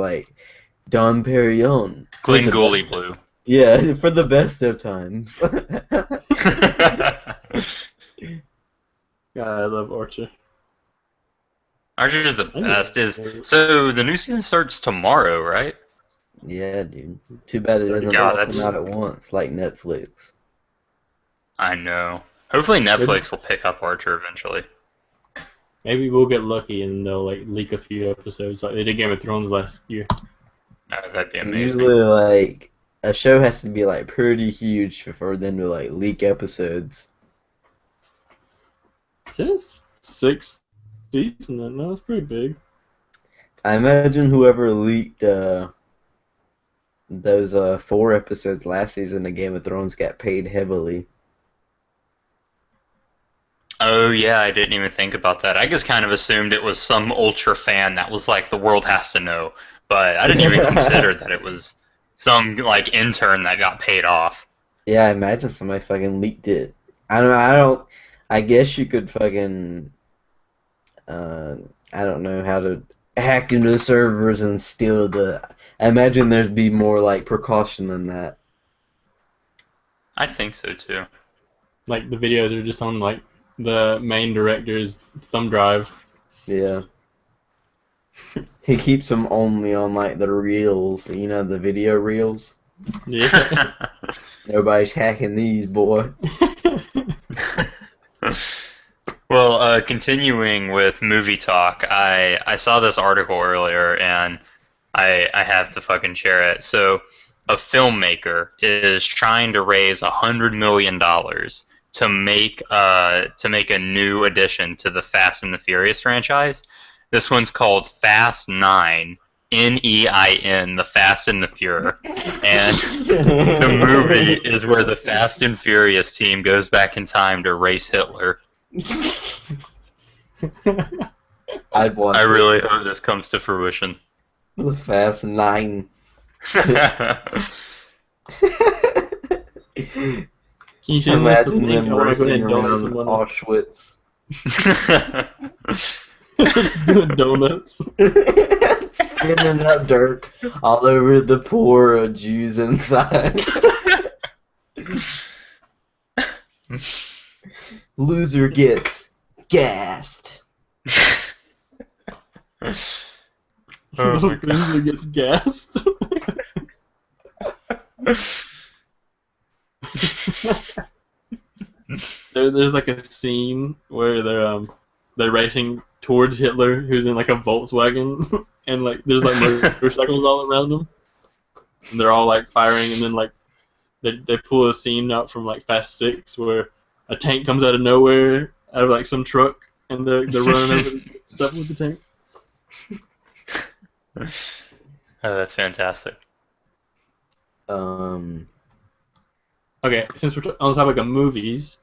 Speaker 1: Dom Perignon.
Speaker 3: Glengully Blue.
Speaker 1: Yeah, for the best of times.
Speaker 2: God, I love Archer.
Speaker 3: Archer's is the best. So the new season starts tomorrow, right?
Speaker 1: Yeah, dude. Too bad it doesn't
Speaker 3: God,
Speaker 1: all come out at once like Netflix.
Speaker 3: I know. Hopefully Netflix will pick up Archer eventually.
Speaker 2: Maybe we'll get lucky and they'll leak a few episodes like they did Game of Thrones last year.
Speaker 3: No, that'd be amazing.
Speaker 1: Usually, a show has to be pretty huge for them to leak episodes.
Speaker 2: Since 6th season, then that's pretty big.
Speaker 1: I imagine whoever leaked those 4 episodes last season of Game of Thrones got paid heavily.
Speaker 3: Oh yeah, I didn't even think about that. I just kind of assumed it was some ultra fan that was like the world has to know, but I didn't even consider that it was some like intern that got paid off.
Speaker 1: Yeah, I imagine somebody fucking leaked it. I don't. I guess you could fucking. I don't know how to hack into servers and steal the. I imagine there'd be more like precaution than that.
Speaker 3: I think so too.
Speaker 2: Like the videos are just on like the main director's thumb drive.
Speaker 1: Yeah. He keeps them only on like the reels, you know, the video reels.
Speaker 2: Yeah.
Speaker 1: Nobody's hacking these, boy.
Speaker 3: Well, continuing with movie talk, I saw this article earlier and I have to fucking share it. So, a filmmaker is trying to raise $100 million to make a new addition to the Fast and the Furious franchise. This one's called Fast 9, Nein, the Fast and the Furious, and the movie is where the Fast and Furious team goes back in time to race Hitler.
Speaker 1: I'd watch
Speaker 3: I really hope this comes to fruition.
Speaker 1: the Fast 9.
Speaker 2: Can you send us the
Speaker 1: Imagine
Speaker 2: link?
Speaker 1: them
Speaker 2: I want to go ahead
Speaker 1: racing
Speaker 2: and donate
Speaker 1: around
Speaker 2: some money.
Speaker 1: Auschwitz.
Speaker 2: Doing donuts.
Speaker 1: Spinning up dirt all over the poor Jews inside. Loser gets gassed.
Speaker 3: Oh my God.
Speaker 2: Loser gets gassed. There's like a scene where they're racing towards Hitler, who's in like a Volkswagen, and like there's like motorcycles all around him, and they're all like firing, and then like they pull a scene out from like Fast 6 where a tank comes out of nowhere out of like some truck, and they're running over stuff with the tank.
Speaker 3: Oh, that's fantastic.
Speaker 2: Okay, since we're on the topic of movies,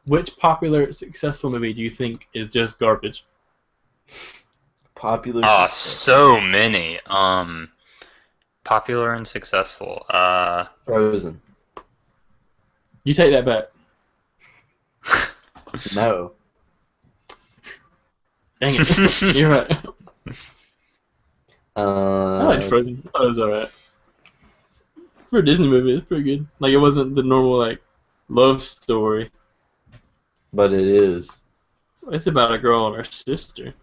Speaker 2: which popular, successful movie do you think is just garbage?
Speaker 1: Popular.
Speaker 3: Oh, so many. Popular and successful.
Speaker 1: Frozen.
Speaker 2: You take that back.
Speaker 1: No.
Speaker 2: Dang it. You're right. I liked
Speaker 1: Uh,
Speaker 2: Frozen. I thought it was alright. For a Disney movie, it's pretty good. Like, it wasn't the normal, like, love story.
Speaker 1: but it is.
Speaker 2: It's about a girl and her sister.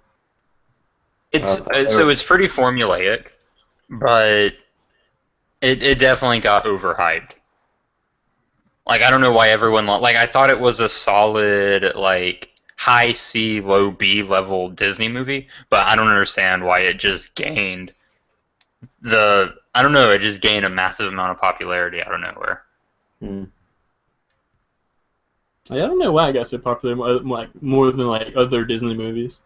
Speaker 3: So it's pretty formulaic, but it definitely got overhyped. Like I don't know why everyone like I thought it was a solid like high C low B level Disney movie, but I don't understand why it just gained it just gained a massive amount of popularity out of nowhere.
Speaker 2: Like, I don't know why it got so popular, more than like other Disney movies.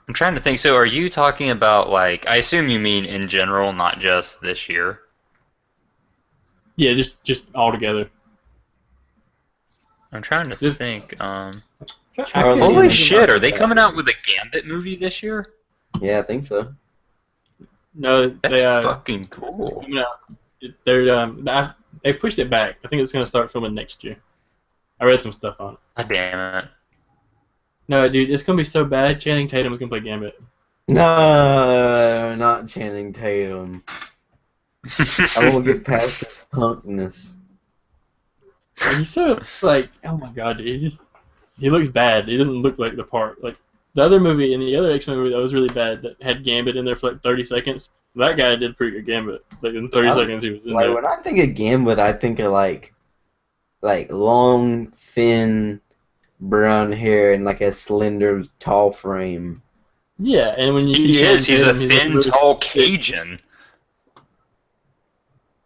Speaker 3: I'm trying to think. So are you talking about like I assume you mean in general, not just this year?
Speaker 2: Yeah, just all together.
Speaker 3: I'm trying to think.
Speaker 1: Charlie
Speaker 3: Holy
Speaker 1: and
Speaker 3: shit,
Speaker 1: the
Speaker 3: are they coming out with a Gambit movie this year?
Speaker 1: Yeah, I think so.
Speaker 2: No,
Speaker 3: That's
Speaker 2: they
Speaker 3: fucking cool.
Speaker 2: coming out. They pushed it back. I think it's gonna start filming next year. I read some stuff on it.
Speaker 3: God damn it.
Speaker 2: No, dude, it's gonna be so bad. Channing Tatum's gonna play Gambit.
Speaker 1: No, not Channing Tatum. I won't get past his punkness.
Speaker 2: Like, he's so like, oh my god, dude, he looks bad. He doesn't look like the part. Like the other movie and the other X-Men movie that was really bad that had Gambit in there for like 30 seconds. That guy did pretty good Gambit. Like in 30 seconds he was in
Speaker 1: Like
Speaker 2: there.
Speaker 1: when I think of Gambit, I think of like long, thin, brown hair and like a slender, tall frame.
Speaker 2: Yeah, and when you see
Speaker 3: He is.
Speaker 2: Channing
Speaker 3: He's a
Speaker 2: Tatum,
Speaker 3: thin,
Speaker 2: really
Speaker 3: tall Cajun.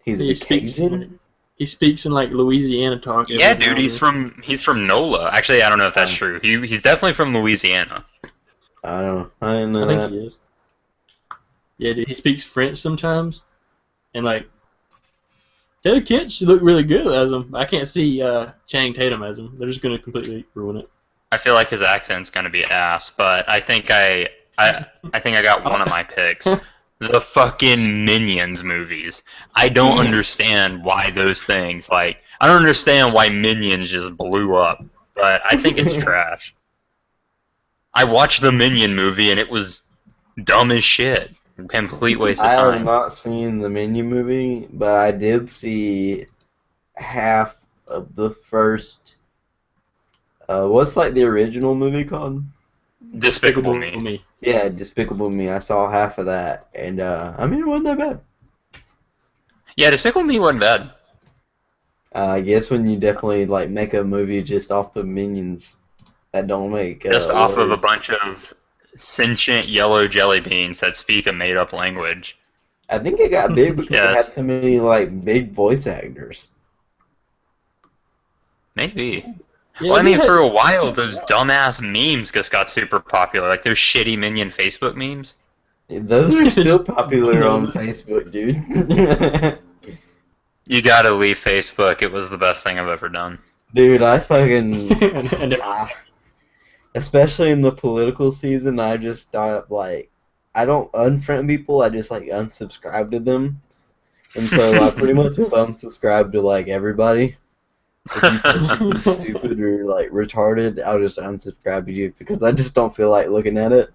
Speaker 1: He's
Speaker 2: He
Speaker 1: a
Speaker 2: speaks.
Speaker 1: Cajun.
Speaker 2: He speaks in like Louisiana talk.
Speaker 3: Yeah, dude, he's from NOLA. Actually, I don't know if that's true. He's definitely from Louisiana.
Speaker 1: I don't know. I didn't know
Speaker 2: I think
Speaker 1: that.
Speaker 2: he is. Yeah, dude, he speaks French sometimes, and like Taylor Kent should look really good as him. I can't see Channing Tatum as him. They're just gonna completely ruin it.
Speaker 3: I feel like his accent's gonna be ass, but I think I got one of my picks. The fucking Minions movies. I don't understand why those things I don't understand why Minions just blew up, but I think it's trash. I watched the Minion movie and it was dumb as shit. Complete waste of
Speaker 1: I have
Speaker 3: time.
Speaker 1: not seen the Minion movie, but I did see half of the first. What's like the original movie called?
Speaker 3: Despicable Me.
Speaker 1: Yeah, Despicable Me. I saw half of that, and I mean, it wasn't that bad.
Speaker 3: Yeah, Despicable Me wasn't bad.
Speaker 1: I guess when you definitely like make a movie just off of Minions that don't make
Speaker 3: Just off of a
Speaker 1: words.
Speaker 3: bunch of sentient yellow jelly beans that speak a made-up language.
Speaker 1: I think it got big because it
Speaker 3: Yes.
Speaker 1: had too many like big voice actors.
Speaker 3: Maybe.
Speaker 2: Yeah,
Speaker 3: Well, I mean,
Speaker 2: they
Speaker 3: for
Speaker 2: had-
Speaker 3: a while, those dumbass memes just got super popular. Like those shitty Minion Facebook memes.
Speaker 1: Those are still popular
Speaker 2: No.
Speaker 1: on Facebook, dude.
Speaker 3: You gotta leave Facebook. It was the best thing I've ever done.
Speaker 1: Dude, I fucking
Speaker 2: and
Speaker 1: especially in the political season, I just start like I don't unfriend people, I just like unsubscribe to them. And so I pretty much have unsubscribed to like everybody. If you post something stupid or like retarded, I'll just unsubscribe to you because I just don't feel like looking at it.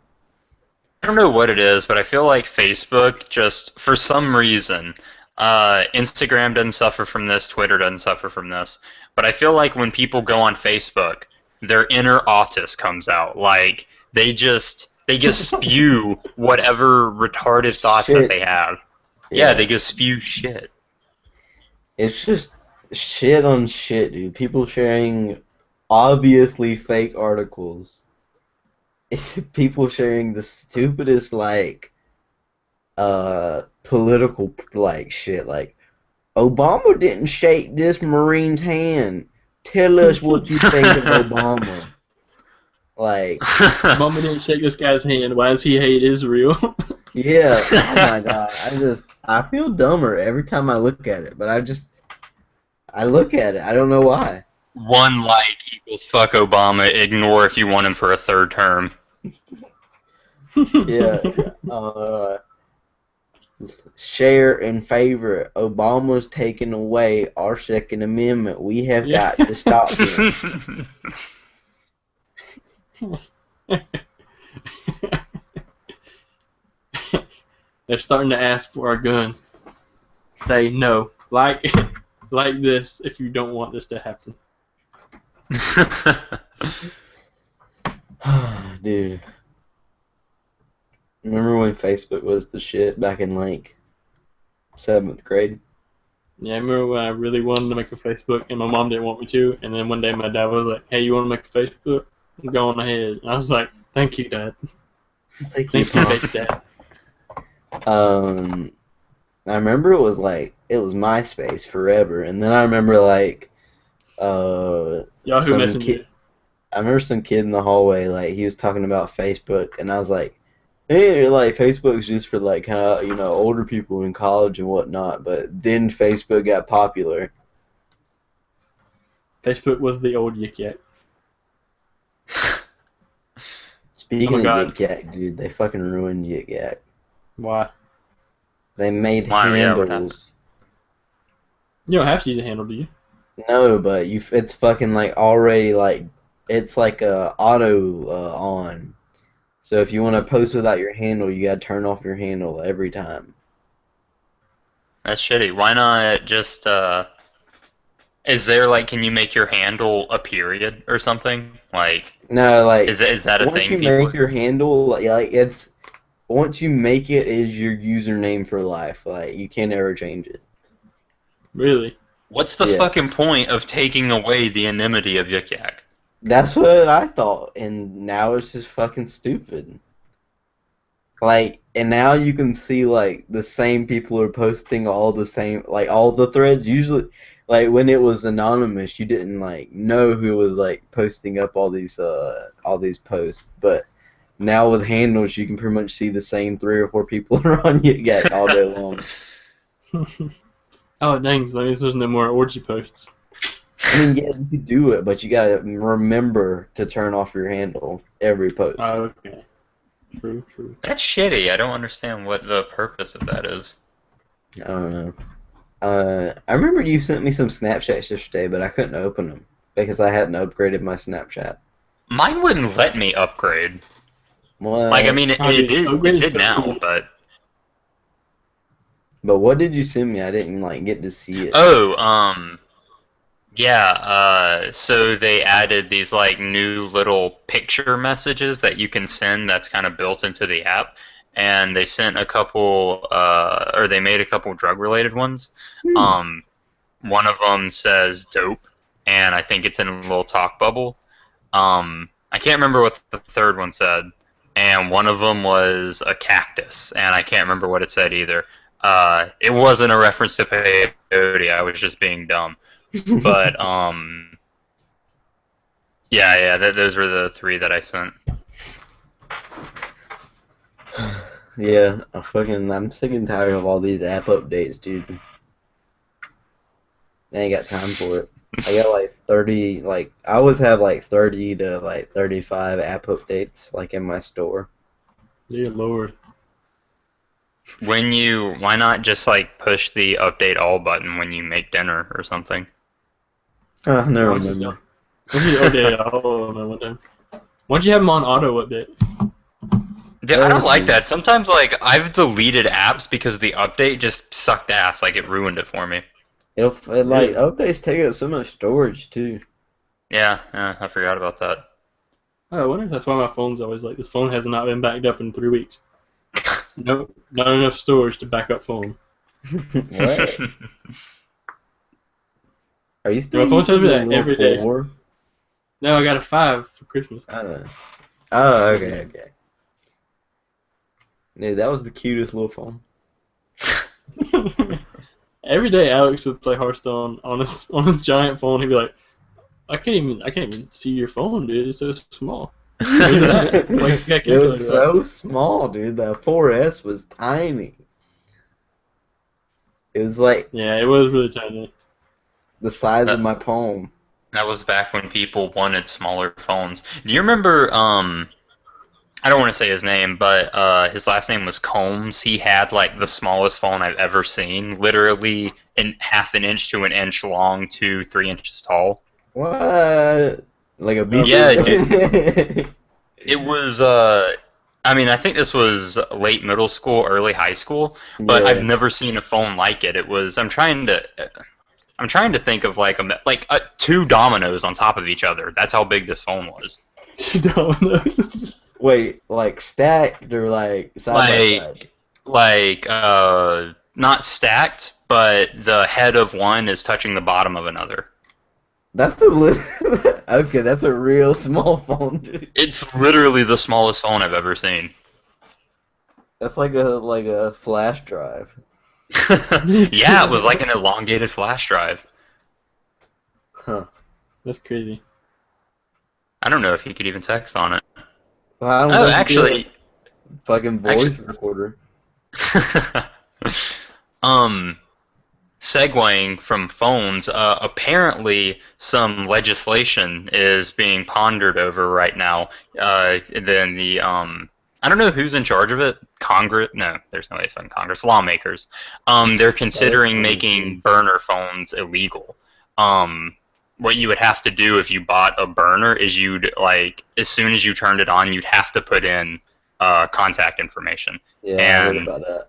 Speaker 3: I don't know what it is, but I feel like Facebook just, for some reason, Instagram doesn't suffer from this, Twitter doesn't suffer from this, but I feel like when people go on Facebook, their inner autist comes out. Like, they just spew whatever retarded thoughts
Speaker 1: Shit.
Speaker 3: that they have. Yeah, they just spew shit.
Speaker 1: It's just shit on shit, dude. People sharing obviously fake articles. People sharing the stupidest like political like shit like Obama didn't shake this Marine's hand. Tell us what you think of Obama. Like,
Speaker 2: Mama didn't shake this guy's hand. Why does he hate Israel?
Speaker 1: yeah, oh my god. I feel dumber every time I look at it, but I look at it. I don't know why.
Speaker 3: One like equals fuck Obama, ignore if you want him for a third term.
Speaker 1: Yeah. Share and favorite. Obama's taking away our Second Amendment. We have
Speaker 2: Yeah.
Speaker 1: got to stop him.
Speaker 2: They're starting to ask for our guns. Say no. Like this if you don't want this to happen.
Speaker 1: Dude. Remember when Facebook was the shit back in like 7th grade?
Speaker 2: Yeah, I remember when I really wanted to make a Facebook and my mom didn't want me to, and then one day my dad was like, "Hey, you want to make a Facebook? Go on ahead." And I was like, "Thank you, Dad.
Speaker 1: Thank you,
Speaker 2: Thank you,
Speaker 1: Mom.
Speaker 2: baby dad."
Speaker 1: I remember it was MySpace forever, and then I remember like
Speaker 2: Yahoo
Speaker 1: some
Speaker 2: Messenger.
Speaker 1: kid. I remember some kid in the hallway like he was talking about Facebook, and I was like, "Hey, like Facebook's just for like how older people in college and whatnot." But then Facebook got popular.
Speaker 2: Facebook was the old Yik Yak.
Speaker 1: Speaking
Speaker 2: Oh my
Speaker 1: of
Speaker 2: God.
Speaker 1: Yik Yak, dude, they fucking ruined Yik Yak.
Speaker 2: Why?
Speaker 1: They made
Speaker 3: Why? Yeah, what
Speaker 1: handles.
Speaker 2: You don't have to use a handle, do you?
Speaker 1: No, but it's fucking like already like it's like auto on. So if you want to post without your handle, you gotta turn off your handle every time.
Speaker 3: That's shitty. Why not just, is there, like, can you make your handle a period or something? Like,
Speaker 1: No, like
Speaker 3: is that a
Speaker 1: once
Speaker 3: thing
Speaker 1: you
Speaker 3: people...
Speaker 1: make your handle, like it's once you make it is your username for life. Like you can't ever change it.
Speaker 2: Really?
Speaker 3: What's the
Speaker 1: Yeah.
Speaker 3: fucking point of taking away the anonymity of Yik Yak?
Speaker 1: That's what I thought, and now it's just fucking stupid. Like, and now you can see like the same people are posting all the same, like all the threads. Usually, like when it was anonymous, you didn't like know who was like posting up all these posts. But Now with handles, you can pretty much see the same 3 or 4 people around you get all day long.
Speaker 2: Oh dang! That means there's no more orgy posts.
Speaker 1: I mean, yeah, you could do it, but you gotta remember to turn off your handle every post.
Speaker 2: Oh, okay. True.
Speaker 3: That's shitty. I don't understand what the purpose of that is.
Speaker 1: I don't know. I remember you sent me some Snapchats yesterday, but I couldn't open them because I hadn't upgraded my Snapchat.
Speaker 3: Mine wouldn't let me upgrade.
Speaker 1: What?
Speaker 3: Like, I mean, it did now,
Speaker 2: cool.
Speaker 1: But what did you send me? I didn't like get to see it.
Speaker 3: Oh, yeah, so they added these like new little picture messages that you can send that's kind of built into the app, and they sent a couple, or they made a couple drug-related ones. One of them says dope, and I think it's in a little talk bubble. I can't remember what the third one said, and one of them was a cactus, and I can't remember what it said either. It wasn't a reference to peyote, I was just being dumb. But, yeah, those were the 3 that I sent.
Speaker 1: Yeah, I'm sick and tired of all these app updates, dude. I ain't got time for it. I got like 30, I always have like 30 to 35 app updates, in my store.
Speaker 2: Dear Lord.
Speaker 3: Why not just push the update all button when you make dinner or something?
Speaker 1: Oh, never remember.
Speaker 2: Why don't you have them on auto update?
Speaker 3: Dude, I don't like that. Sometimes, I've deleted apps because the update just sucked ass. It ruined it for me.
Speaker 1: Updates take up so much storage, too.
Speaker 3: Yeah, I forgot about that.
Speaker 2: Oh, I wonder if that's why my phone's always this phone has not been backed up in 3 weeks. Nope, not enough storage to back up phone.
Speaker 1: What? Are you still
Speaker 2: My phone tells me that every day.
Speaker 1: 4?
Speaker 2: No, I got a 5 for Christmas.
Speaker 1: Oh, okay. Dude, that was the cutest little phone.
Speaker 2: Every day Alex would play Hearthstone on his giant phone. He'd be like, I can't even see your phone, dude. It's so small.
Speaker 1: It was so small, dude. The 4S was tiny. It was
Speaker 2: yeah, it was really tiny.
Speaker 1: The size of my palm.
Speaker 3: That was back when people wanted smaller phones. Do you remember, I don't want to say his name, but his last name was Combs. He had, the smallest phone I've ever seen. Literally half an inch to an inch long to 3 inches tall.
Speaker 1: What? Like a beach?
Speaker 3: Yeah, dude. It was, I think this was late middle school, early high school, but
Speaker 1: Yeah.
Speaker 3: I've never seen a phone like it. It was, I'm trying to think of 2 dominoes on top of each other. That's how big this phone was.
Speaker 2: 2 dominoes.
Speaker 1: Wait, stacked or side by side?
Speaker 3: Not stacked, but the head of one is touching the bottom of another.
Speaker 1: That's okay, that's a real small phone, dude.
Speaker 3: It's literally the smallest phone I've ever seen.
Speaker 1: That's like a flash drive.
Speaker 3: Yeah, it was like an elongated flash drive.
Speaker 1: Huh.
Speaker 2: That's crazy.
Speaker 3: I don't know if he could even text on it.
Speaker 1: Well, I don't
Speaker 3: Oh,
Speaker 1: know if you
Speaker 3: actually,
Speaker 1: did a fucking voice recorder.
Speaker 3: segueing from phones, apparently some legislation is being pondered over right now. Then I don't know who's in charge of it. Congress? No, there's no way it's in Congress. Lawmakers. They're considering making burner phones illegal. What you would have to do if you bought a burner is you'd as soon as you turned it on, you'd have to put in contact information.
Speaker 1: Yeah, I heard about that.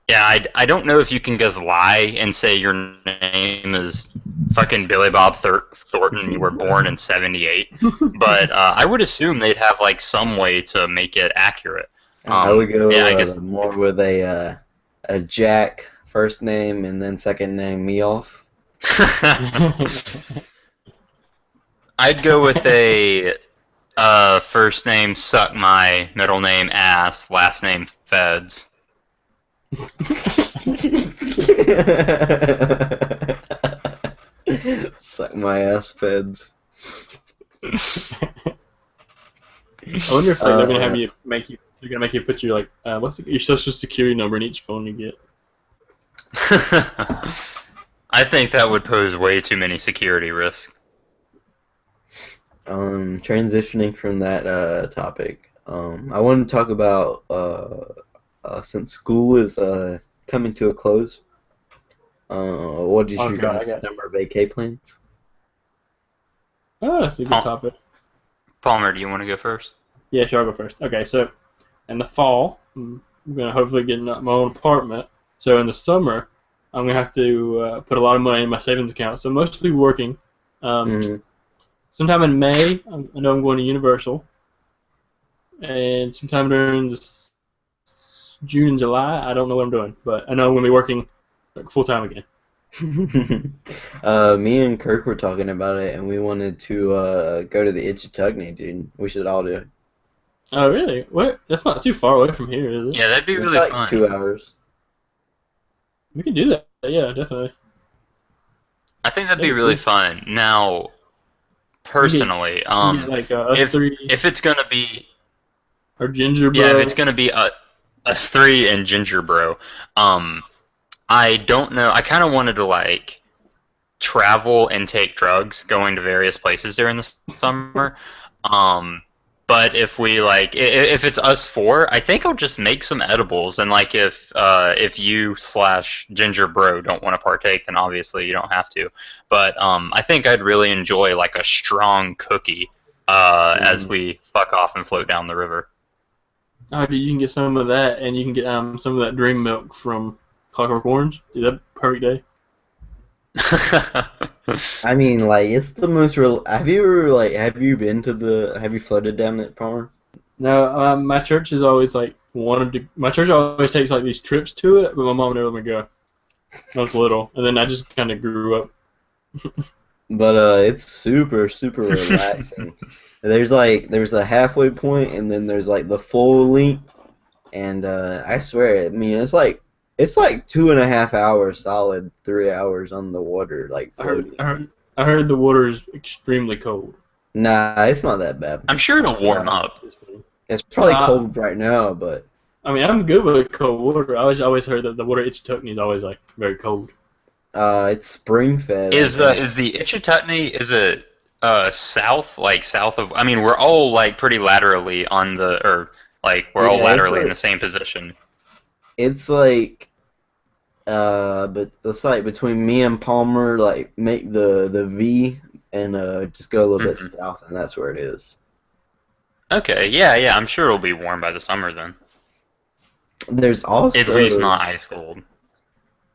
Speaker 3: Yeah, I don't know if you can just lie and say your name is fucking Billy Bob Thornton, you were born in 78, but I would assume they'd have some way to make it accurate.
Speaker 1: I would go
Speaker 3: I guess
Speaker 1: more with a Jack first name and then second name Meoff.
Speaker 3: I'd go with a first name Suck My, middle name Ass, last name Feds.
Speaker 1: Suck my ass, Feds.
Speaker 2: I wonder if like they're gonna have they're gonna make you put your your social security number in each phone you get.
Speaker 3: I think that would pose way too many security risks.
Speaker 1: Transitioning from that topic, I want to talk about since school is coming to a close. What is your guys' summer vacay plans?
Speaker 2: Oh, that's a good topic.
Speaker 3: Palmer, do you want to go first?
Speaker 2: Yeah, sure, I'll go first. Okay, so in the fall, I'm going to hopefully get my own apartment. So in the summer, I'm going to have to put a lot of money in my savings account. So mostly working. Sometime in May, I know I'm going to Universal. And sometime during June and July, I don't know what I'm doing. But I know I'm going to be working like full-time again.
Speaker 1: Me and Kirk were talking about it, and we wanted to go to the Itchatugny, dude. We should all do it.
Speaker 2: Oh, really? What? That's not too far away from here, is it?
Speaker 3: Yeah, that'd be really
Speaker 1: like
Speaker 3: fun.
Speaker 1: 2 hours.
Speaker 2: We can do that. Yeah, definitely.
Speaker 3: I think that'd be really fun. Now, personally, if it's gonna be
Speaker 2: or Ginger Bro,
Speaker 3: if it's gonna be us three and Ginger Bro, I don't know. I kind of wanted to like travel and take drugs, going to various places during the summer. But if we if it's us four, I think I'll just make some edibles. And like if you / Ginger Bro don't want to partake, then obviously you don't have to. But I think I'd really enjoy like a strong cookie as we fuck off and float down the river.
Speaker 2: Oh, dude, you can get some of that, and you can get some of that Dream Milk from Clockwork Orange. Dude, that's a perfect day.
Speaker 1: I mean, like, it's the most real. Have you floated down that farm?
Speaker 2: No, my church is always like my church always takes like these trips to it, but my mom never let me go. I was little, and then I just kind of grew up.
Speaker 1: But it's super, super relaxing. There's a halfway point, and then there's like the full length, and I swear, I mean, it's like 2.5 hours solid, 3 hours on the water, like floating.
Speaker 2: I heard the water is extremely cold.
Speaker 1: Nah, it's not that bad.
Speaker 3: I'm sure it'll warm up.
Speaker 1: It's probably cold right now, but
Speaker 2: I mean, I'm good with cold water. I always heard that the water at Itchatugny is always like very cold.
Speaker 1: It's spring fed.
Speaker 3: Is the Itchatugny, is it south of? I mean, we're all like pretty laterally on the, or like we're all laterally in the same position.
Speaker 1: It's like, but it's like between me and Palmer, like make the V and just go a little bit south, and that's where it is.
Speaker 3: Okay, yeah, I'm sure it'll be warm by the summer then.
Speaker 1: There's also,
Speaker 3: at least not ice cold.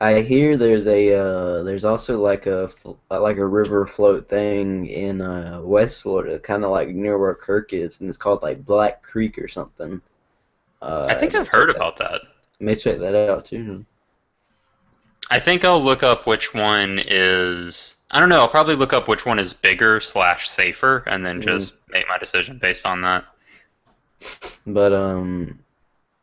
Speaker 1: I hear there's also like a river float thing in West Florida, kind of like near where Kirk is, and it's called like Black Creek or something.
Speaker 3: I think I've heard about that.
Speaker 1: May check that out too.
Speaker 3: I think I'll look up which one is. I don't know. I'll probably look up which one is bigger / safer, and then just make my decision based on that.
Speaker 1: But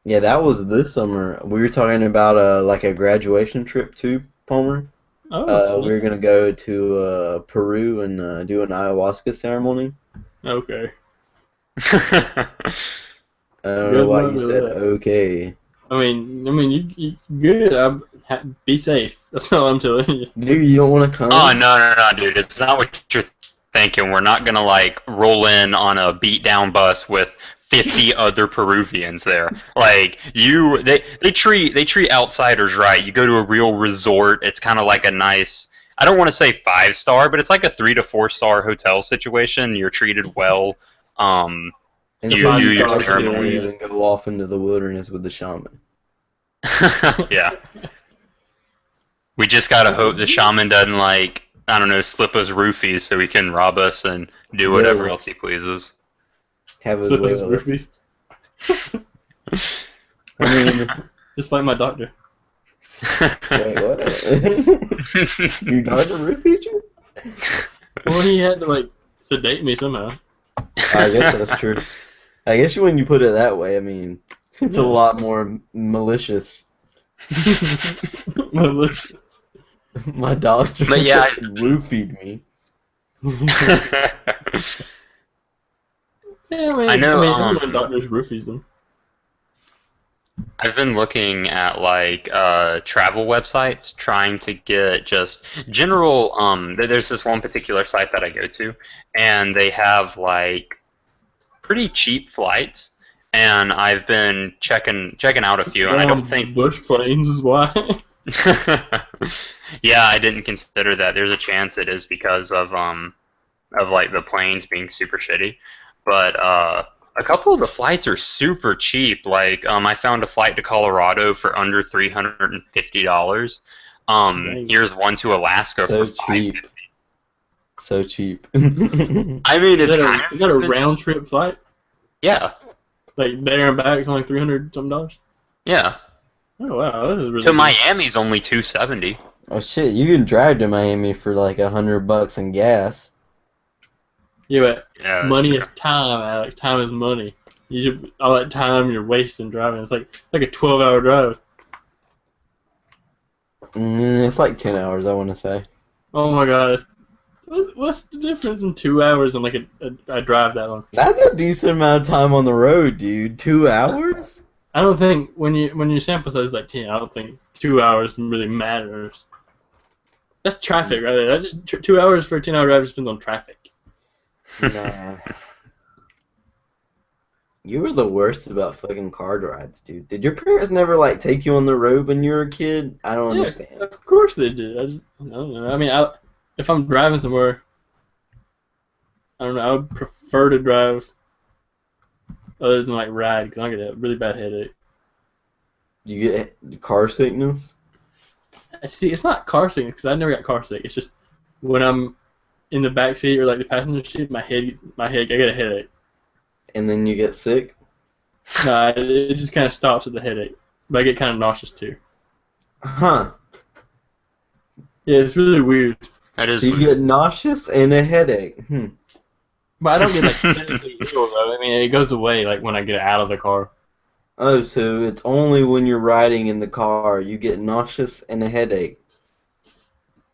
Speaker 1: yeah, that was this summer. We were talking about like a graduation trip too, Palmer.
Speaker 2: Oh,
Speaker 1: we were gonna go to Peru and do an ayahuasca ceremony.
Speaker 2: Okay.
Speaker 1: I don't know why you said okay.
Speaker 2: I mean, you good. Be safe. That's all I'm telling you.
Speaker 1: Dude, you don't want to come?
Speaker 3: Oh, no, dude. It's not what you're thinking. We're not going to, like, roll in on a beat-down bus with 50 other Peruvians there. Like, they treat outsiders right. You go to a real resort. It's kind of like a nice, I don't want to say 5-star, but it's like a 3 to 4-star hotel situation. You're treated well.
Speaker 1: And
Speaker 3: you do your ceremonies.
Speaker 1: And go off into the wilderness with the shaman.
Speaker 3: Yeah. We just gotta hope the shaman doesn't, like, I don't know, slip us roofies so he can rob us and do whatever else he pleases.
Speaker 1: Have his way with us. I mean,
Speaker 2: just like my doctor.
Speaker 1: Wait, what? Your doctor roofied you?
Speaker 2: Well, he had to, like, sedate me somehow.
Speaker 1: I guess that's true. I guess when you put it that way, I mean, it's a lot more malicious.
Speaker 2: Malicious.
Speaker 1: My doctor roofied me.
Speaker 2: Yeah, I mean,
Speaker 3: I know.
Speaker 2: everyone doctors roofies them.
Speaker 3: I've been looking at like travel websites, trying to get just general. There's this one particular site that I go to, and they have like pretty cheap flights, and I've been checking out a few, and I don't think.
Speaker 2: Bush planes is why.
Speaker 3: Yeah, I didn't consider that. There's a chance it is because of like the planes being super shitty, but a couple of the flights are super cheap. Like I found a flight to Colorado for under $350.
Speaker 2: Dang.
Speaker 3: Here's one to Alaska
Speaker 1: So
Speaker 3: for
Speaker 1: cheap.
Speaker 3: $550.
Speaker 1: So cheap.
Speaker 3: I mean, it's kind of
Speaker 2: is that a round trip flight?
Speaker 3: Yeah,
Speaker 2: Like there and back, it's only $300 something.
Speaker 3: yeah.
Speaker 2: Oh wow, this is really
Speaker 3: To
Speaker 2: good.
Speaker 3: Miami's only $270.
Speaker 1: Oh shit, you can drive to Miami for like $100 in gas.
Speaker 2: Yeah, but
Speaker 3: Yeah, that's
Speaker 2: money
Speaker 3: true.
Speaker 2: is time, Alex. Time is money. All that time you're wasting driving. It's like a 12-hour drive.
Speaker 1: It's like 10 hours, I want to say.
Speaker 2: Oh my god. What's the difference in 2 hours and like a drive that long?
Speaker 1: That's a decent amount of time on the road, dude. 2 hours?
Speaker 2: I don't think when you sample size is like 10, I don't think 2 hours really matters. That's traffic right there. That just 2 hours for a 10-hour drive just depends on traffic.
Speaker 1: Nah. You were the worst about fucking car rides, dude. Did your parents never like take you on the road when you were a kid? I don't understand.
Speaker 2: Of course they did. I don't know. I mean, if I'm driving somewhere, I don't know. I would prefer to drive other than like ride because I get a really bad headache.
Speaker 1: You get car sickness?
Speaker 2: See, it's not car sick because I never got car sick. It's just when I'm in the back seat or like the passenger seat, I get a headache.
Speaker 1: And then you get sick?
Speaker 2: No, it just kind of stops at the headache, but I get kind of nauseous too.
Speaker 1: Huh.
Speaker 2: Yeah, it's really weird.
Speaker 3: That is.
Speaker 1: So you get nauseous and a headache.
Speaker 2: But I don't get like physically ill though. I mean, it goes away like when I get out of the car.
Speaker 1: Oh, so it's only when you're riding in the car you get nauseous and a headache.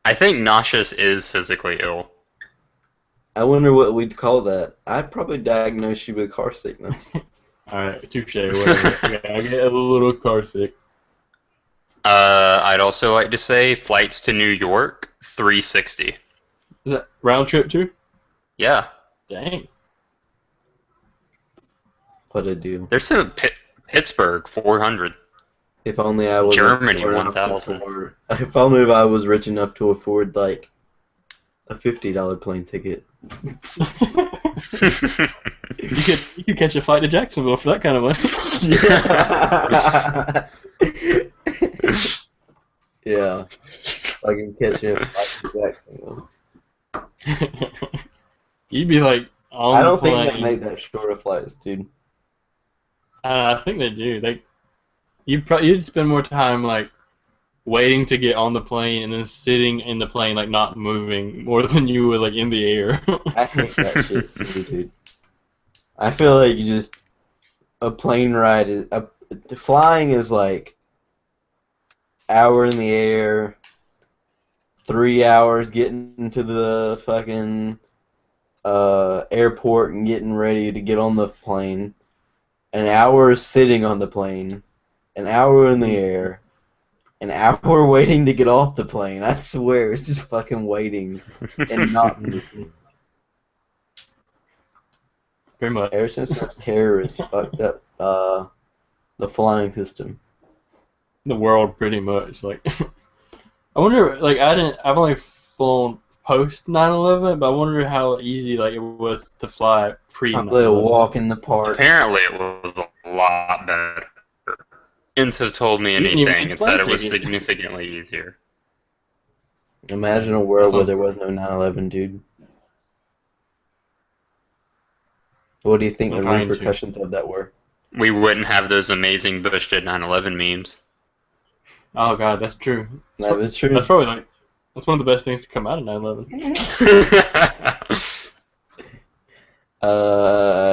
Speaker 3: I think nauseous is physically ill.
Speaker 1: I wonder what we'd call that. I'd probably diagnose you with car sickness.
Speaker 2: Alright, touche, whatever. Yeah, I get a little car sick.
Speaker 3: I'd also like to say flights to New York, $360.
Speaker 2: Is that round trip too?
Speaker 3: Yeah.
Speaker 2: Dang.
Speaker 1: What a deal.
Speaker 3: There's some Pittsburgh, 400.
Speaker 1: If only I was
Speaker 3: Germany,
Speaker 1: rich enough to
Speaker 3: 1,000.
Speaker 1: afford- If only if I was rich enough to afford like a $50 plane ticket.
Speaker 2: You could catch a flight to Jacksonville for that kind of money.
Speaker 1: Yeah. I can catch a flight to Jacksonville.
Speaker 2: You'd be like on
Speaker 1: I don't
Speaker 2: the
Speaker 1: think
Speaker 2: plane.
Speaker 1: they make that short of flights, dude.
Speaker 2: I think they do. You'd spend more time like waiting to get on the plane and then sitting in the plane like not moving more than you would like in the air.
Speaker 1: I hate that shit too, dude. I feel like a plane ride is flying is like hour in the air, 3 hours getting into the fucking airport and getting ready to get on the plane, an hour sitting on the plane, an hour in the air, an hour waiting to get off the plane. I swear, it's just fucking waiting and not moving.
Speaker 2: Pretty much.
Speaker 1: Ever since those terrorists fucked up the flying system.
Speaker 2: The world, pretty much. Like, I wonder. Like, I've only flown post 9/11, but I wonder how easy like it was to fly pre.
Speaker 1: Probably a walk in the park.
Speaker 3: Apparently, it was a lot better. Friends have told me
Speaker 2: You didn't even
Speaker 3: anything
Speaker 2: get
Speaker 3: and said it
Speaker 2: flight
Speaker 3: was
Speaker 2: ticket.
Speaker 3: significantly easier.
Speaker 1: Imagine a world
Speaker 2: That
Speaker 1: where
Speaker 2: sounds-
Speaker 1: there was no 9/11, dude. What do you think
Speaker 2: I'm
Speaker 1: the
Speaker 2: trying to.
Speaker 1: repercussions of that were?
Speaker 3: We wouldn't have those amazing Bush did 9/11 memes.
Speaker 2: Oh god, that's true.
Speaker 1: That was true.
Speaker 2: That's probably like that's one of the best things to come out of 9/11.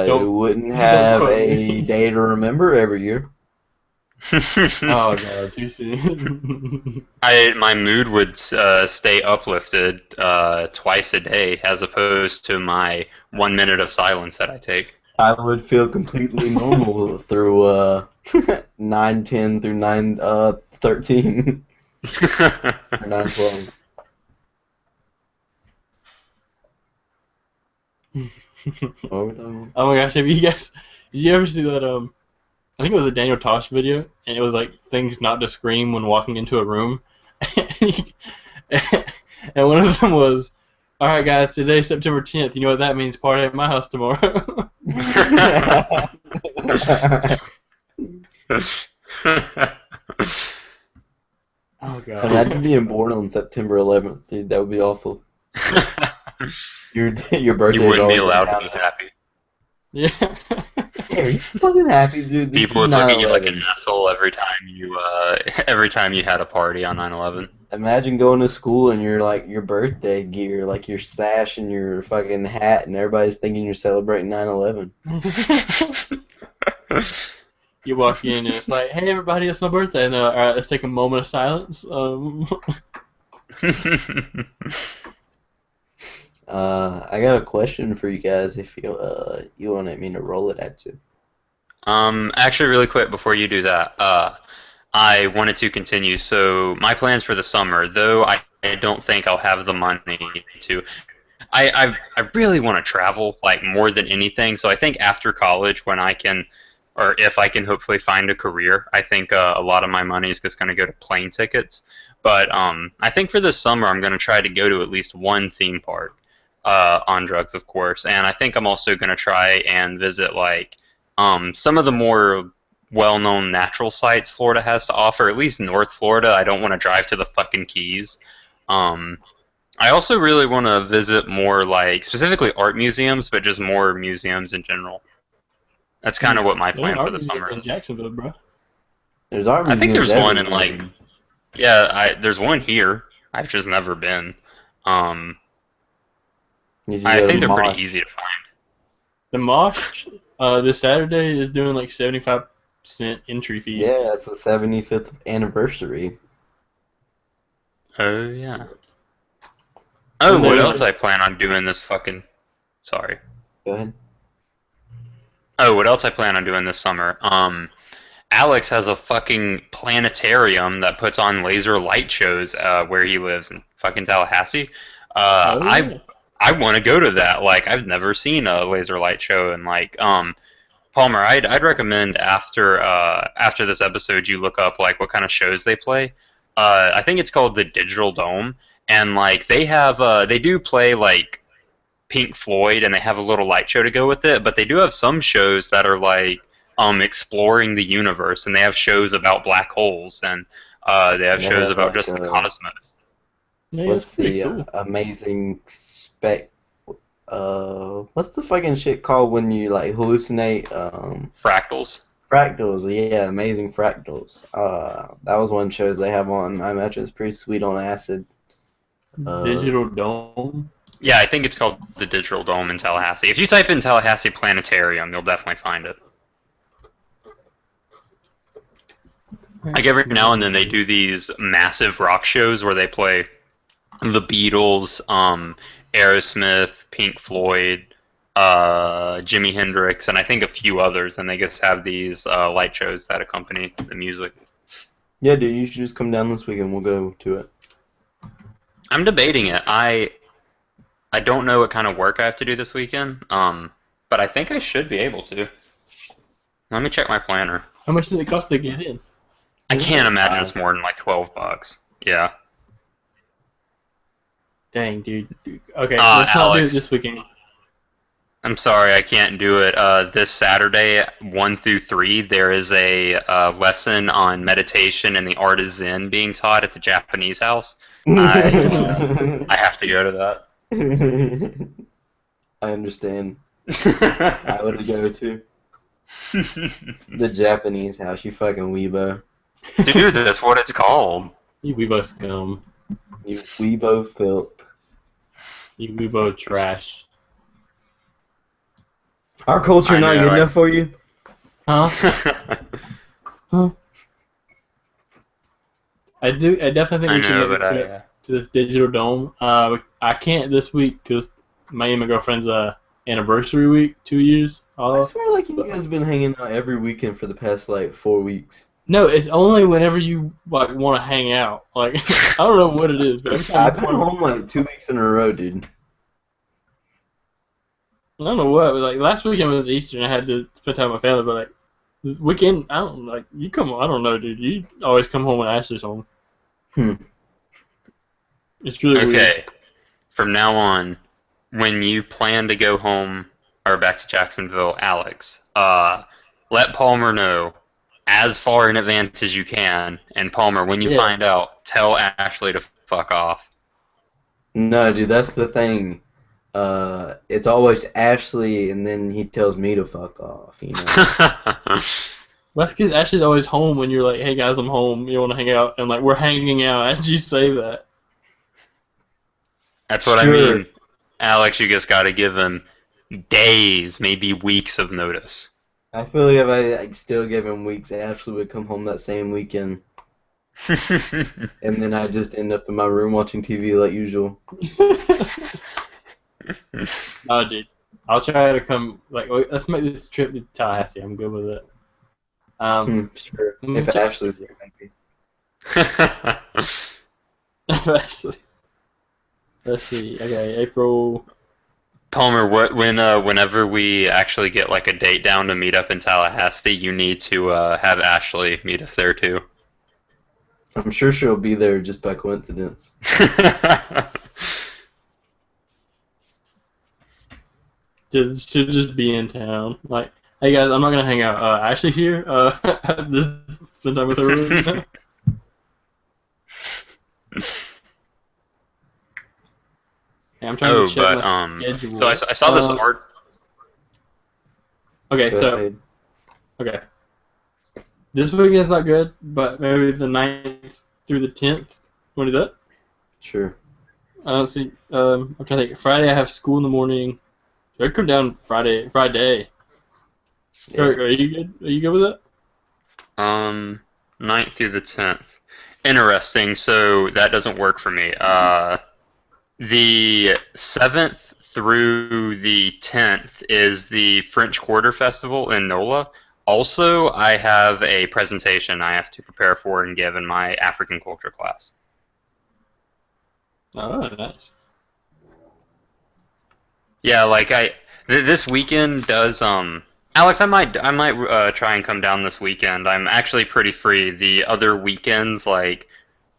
Speaker 1: You wouldn't have
Speaker 2: quote
Speaker 1: a
Speaker 2: me.
Speaker 1: day to remember every year.
Speaker 2: Oh god, too soon.
Speaker 3: My mood would stay uplifted twice a day, as opposed to my 1 minute of silence that I take.
Speaker 1: I would feel completely normal through 9:10 through 9:13 or 9:12. What were we talking about?
Speaker 2: Oh my gosh, did you ever see that, I think it was a Daniel Tosh video, and it was like things not to scream when walking into a room. And one of them was, alright guys, today's September 10th, you know what that means, party at my house tomorrow. Oh god.
Speaker 1: Imagine being born on September 11th, dude. That would be awful. Your birthday.
Speaker 3: You wouldn't be
Speaker 1: is always
Speaker 3: allowed to
Speaker 1: down.
Speaker 3: be happy.
Speaker 2: Yeah.
Speaker 1: Yeah, are you fucking happy, dude? This
Speaker 3: People
Speaker 1: is
Speaker 3: would look at you like
Speaker 1: 9/11.
Speaker 3: an asshole every time you had a party on 9/11.
Speaker 1: Imagine going to school and your birthday gear, like your stash and your fucking hat, and everybody's thinking you're celebrating 9/11.
Speaker 2: You walk in and it's like, hey everybody, it's my birthday. And they're like, alright, let's take a moment of silence.
Speaker 1: I got a question for you guys if you wanted me to roll it at you.
Speaker 3: Actually, really quick before you do that, I wanted to continue. So my plans for the summer, though I don't think I'll have the money to. I really want to travel like more than anything. So I think after college, when I can, or if I can hopefully find a career, I think a lot of my money is just going to go to plane tickets. But I think for this summer, I'm going to try to go to at least one theme park, on drugs, of course. And I think I'm also going to try and visit like some of the more well-known natural sites Florida has to offer, at least North Florida. I don't want to drive to the fucking Keys. I also really want to visit more like specifically art museums, but just more museums in general. That's kind of what my plan for the summer
Speaker 2: in
Speaker 3: is.
Speaker 2: Jacksonville, bro.
Speaker 1: There's art
Speaker 3: I think
Speaker 1: museums
Speaker 3: there's one in
Speaker 1: everywhere.
Speaker 3: like, yeah, there's one here. I've just never been.
Speaker 1: You should
Speaker 3: I
Speaker 1: go
Speaker 3: think
Speaker 1: to
Speaker 3: they're pretty
Speaker 1: Mosh.
Speaker 3: easy to find.
Speaker 2: The Mosh, this Saturday is doing like 75% entry fees.
Speaker 1: Yeah, it's the 75th anniversary.
Speaker 3: Oh yeah. Oh,
Speaker 2: And
Speaker 3: what
Speaker 2: there's
Speaker 3: else I plan on doing this fucking? Sorry.
Speaker 1: Go ahead.
Speaker 3: Oh, what else I plan on doing this summer? Alex has a fucking planetarium that puts on laser light shows where he lives in fucking Tallahassee.
Speaker 2: Oh, yeah.
Speaker 3: I want to go to that. Like, I've never seen a laser light show, and like, Palmer, I'd recommend after this episode you look up like what kind of shows they play. I think it's called the Digital Dome, and like they do play like Pink Floyd, and they have a little light show to go with it. But they do have some shows that are like exploring the universe, and they have shows about black holes, and they have
Speaker 1: They
Speaker 3: shows
Speaker 1: have,
Speaker 3: about
Speaker 1: like,
Speaker 3: just the cosmos.
Speaker 2: Yeah,
Speaker 1: What's
Speaker 2: that's pretty
Speaker 1: the
Speaker 2: cool.
Speaker 1: amazing spec? What's the fucking shit called when you like hallucinate?
Speaker 3: Fractals.
Speaker 1: Fractals. Yeah, amazing fractals. That was one shows they have on. I imagine it's pretty sweet on acid.
Speaker 2: Digital Dome.
Speaker 3: Yeah, I think it's called the Digital Dome in Tallahassee. If you type in Tallahassee Planetarium, you'll definitely find it. Like every now and then they do these massive rock shows where they play the Beatles, Aerosmith, Pink Floyd, Jimi Hendrix, and I think a few others, and they just have these light shows that accompany the music.
Speaker 1: Yeah, dude, you should just come down this weekend. We'll go to it.
Speaker 3: I'm debating it. I don't know what kind of work I have to do this weekend, but I think I should be able to. Let me check my planner.
Speaker 2: How much does it cost to get in?
Speaker 3: I can't imagine it's more than like $12. Yeah.
Speaker 2: Dang, dude. Okay,
Speaker 3: Alex.
Speaker 2: let's not do it this weekend.
Speaker 3: I'm sorry, I can't do it. This Saturday, 1 through 3, there is a lesson on meditation and the art of Zen being taught at the Japanese house. I have to go to that.
Speaker 1: I understand. I would go to the Japanese house. You fucking weebo.
Speaker 3: Dude, that's what it's called.
Speaker 2: You Weibo scum.
Speaker 1: You weebo filth.
Speaker 2: You Weibo trash.
Speaker 1: Our culture
Speaker 3: I
Speaker 1: not
Speaker 3: know,
Speaker 1: good
Speaker 3: I-
Speaker 1: enough for you?
Speaker 2: Huh? I definitely think
Speaker 3: I
Speaker 2: we should
Speaker 3: know,
Speaker 2: make
Speaker 3: but
Speaker 2: a trip to this Digital Dome. I can't this week because my and my girlfriend's anniversary week, 2 years.
Speaker 1: I swear, like, you guys have been hanging out every weekend for the past, like, 4 weeks.
Speaker 2: No, it's only whenever you like want to hang out. Like I don't know what it is, but every time
Speaker 1: I've been home, like, 2 weeks in a row, dude.
Speaker 2: I don't know what, but like last weekend was Easter and I had to spend time with my family, but like this weekend, I don't like you come. I don't know, dude. You always come home when Ashley's home. It's really weird.
Speaker 3: Okay, from now on, when you plan to go home or back to Jacksonville, Alex, let Palmer know as far in advance as you can. And Palmer, when you find out, tell Ashley to fuck off.
Speaker 1: No, dude, that's the thing. It's always Ashley, and then he tells me to fuck off, you know?
Speaker 2: Well, that's because Ashley's always home when you're like, hey guys, I'm home, you want to hang out? And like, we're hanging out as you say that.
Speaker 3: That's what I mean. Alex, you just gotta give him days, maybe weeks of notice.
Speaker 1: I feel like if I like, still give him weeks, Ashley would come home that same weekend. And then I just end up in my room watching TV like usual.
Speaker 2: Oh, dude. I'll try to come, like, let's make this trip to Tallahassee. I'm good with it.
Speaker 1: Sure. If Ashley's there, maybe.
Speaker 2: Ashley. Let's see. Okay, April.
Speaker 3: Palmer, whenever we actually get like a date down to meet up in Tallahassee, you need to have Ashley meet us there too.
Speaker 1: I'm sure she'll be there just by coincidence.
Speaker 2: She'll just be in town. Like, hey guys, I'm not gonna hang out. Ashley here. Spend time with her. Yeah, I'm trying to check my schedule.
Speaker 3: So I saw this art.
Speaker 2: Okay, so okay, this weekend's not good, but maybe the 9th through the 10th. Want to do that?
Speaker 1: Sure.
Speaker 2: I don't see. I'm trying to think. Friday I have school in the morning. So I come down Friday.
Speaker 1: Yeah.
Speaker 2: Are you good? Are you good with that?
Speaker 3: 9th through the 10th. Interesting. So that doesn't work for me. The 7th through the 10th is the French Quarter Festival in NOLA. Also, I have a presentation I have to prepare for and give in my African culture class.
Speaker 2: Oh, nice.
Speaker 3: Yeah, like this weekend does Alex, I might try and come down this weekend. I'm actually pretty free. The other weekends, like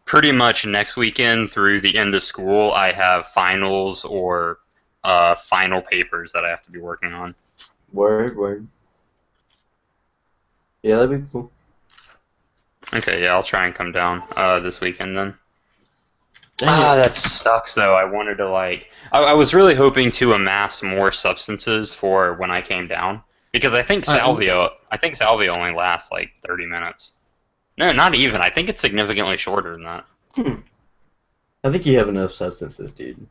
Speaker 3: pretty much next weekend through the end of school, I have finals or final papers that I have to be working on.
Speaker 1: Word. Yeah, that'd be cool.
Speaker 3: Okay, yeah, I'll try and come down this weekend then.
Speaker 2: Dang it.
Speaker 3: That sucks though. I wanted to I was really hoping to amass more substances for when I came down because I think salvia only lasts like 30 minutes. No, not even. I think it's significantly shorter than that.
Speaker 1: I think you have enough substances, dude.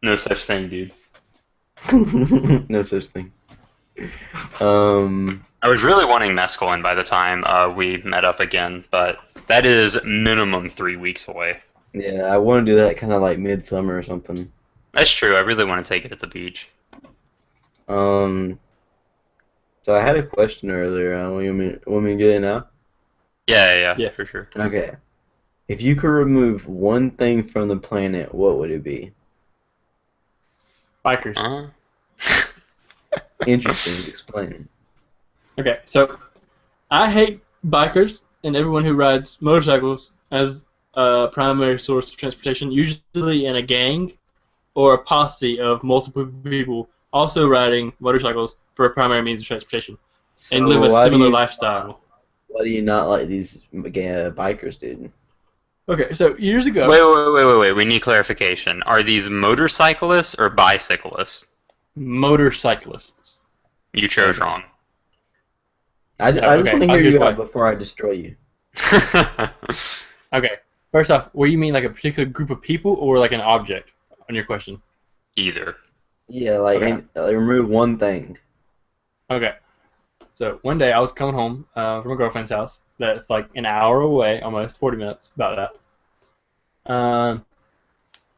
Speaker 3: No such thing, dude.
Speaker 1: No such thing.
Speaker 3: I was really wanting mescaline by the time we met up again, but that is minimum 3 weeks away.
Speaker 1: Yeah, I want to do that kind of like midsummer or something.
Speaker 3: That's true. I really want to take it at the beach.
Speaker 1: So I had a question earlier. Want me to get it now?
Speaker 3: Yeah, for sure.
Speaker 1: Okay. If you could remove one thing from the planet, what would it be?
Speaker 2: Bikers.
Speaker 1: Interesting. Explain.
Speaker 2: Okay, so I hate bikers and everyone who rides motorcycles as a primary source of transportation, usually in a gang or a posse of multiple people also riding motorcycles for a primary means of transportation and live a similar lifestyle.
Speaker 1: Why do you not like these bikers, dude?
Speaker 2: Okay, so years ago...
Speaker 3: Wait. We need clarification. Are these motorcyclists or bicyclists?
Speaker 2: Motorcyclists.
Speaker 3: You chose wrong.
Speaker 1: I just want to hear you out before I destroy you.
Speaker 2: Okay, first off, what do you mean, like a particular group of people or like an object on your question?
Speaker 3: Either.
Speaker 1: Yeah, like remove one thing.
Speaker 2: Okay. So one day I was coming home from a girlfriend's house that's like an hour away, almost 40 minutes, about that.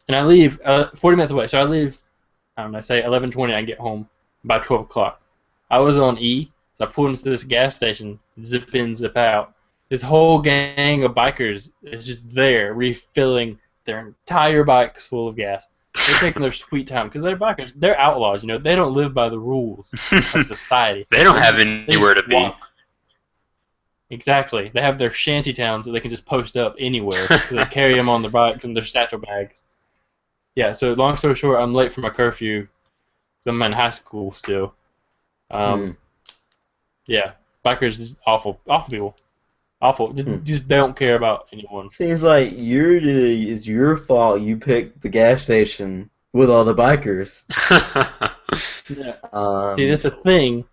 Speaker 2: And I leave 40 minutes away. So I leave I don't know, say 11:20, I get home by 12 o'clock. I was on E, so I pulled into this gas station, zip in, zip out. This whole gang of bikers is just there refilling their entire bikes full of gas. They're taking their sweet time because they're bikers. They're outlaws, you know. They don't live by the rules of society.
Speaker 3: They don't have
Speaker 2: They
Speaker 3: anywhere to
Speaker 2: just
Speaker 3: be.
Speaker 2: walk. Exactly. They have their shanty towns that they can just post up anywhere. So they carry them on their bikes and their satchel bags. Yeah, so long story short, I'm late for my curfew because I'm in high school still. Yeah, bikers is awful. Awful people. Awful. Just they don't care about anyone.
Speaker 1: Seems like it's your fault you picked the gas station with all the bikers.
Speaker 2: Yeah. See, that's the thing.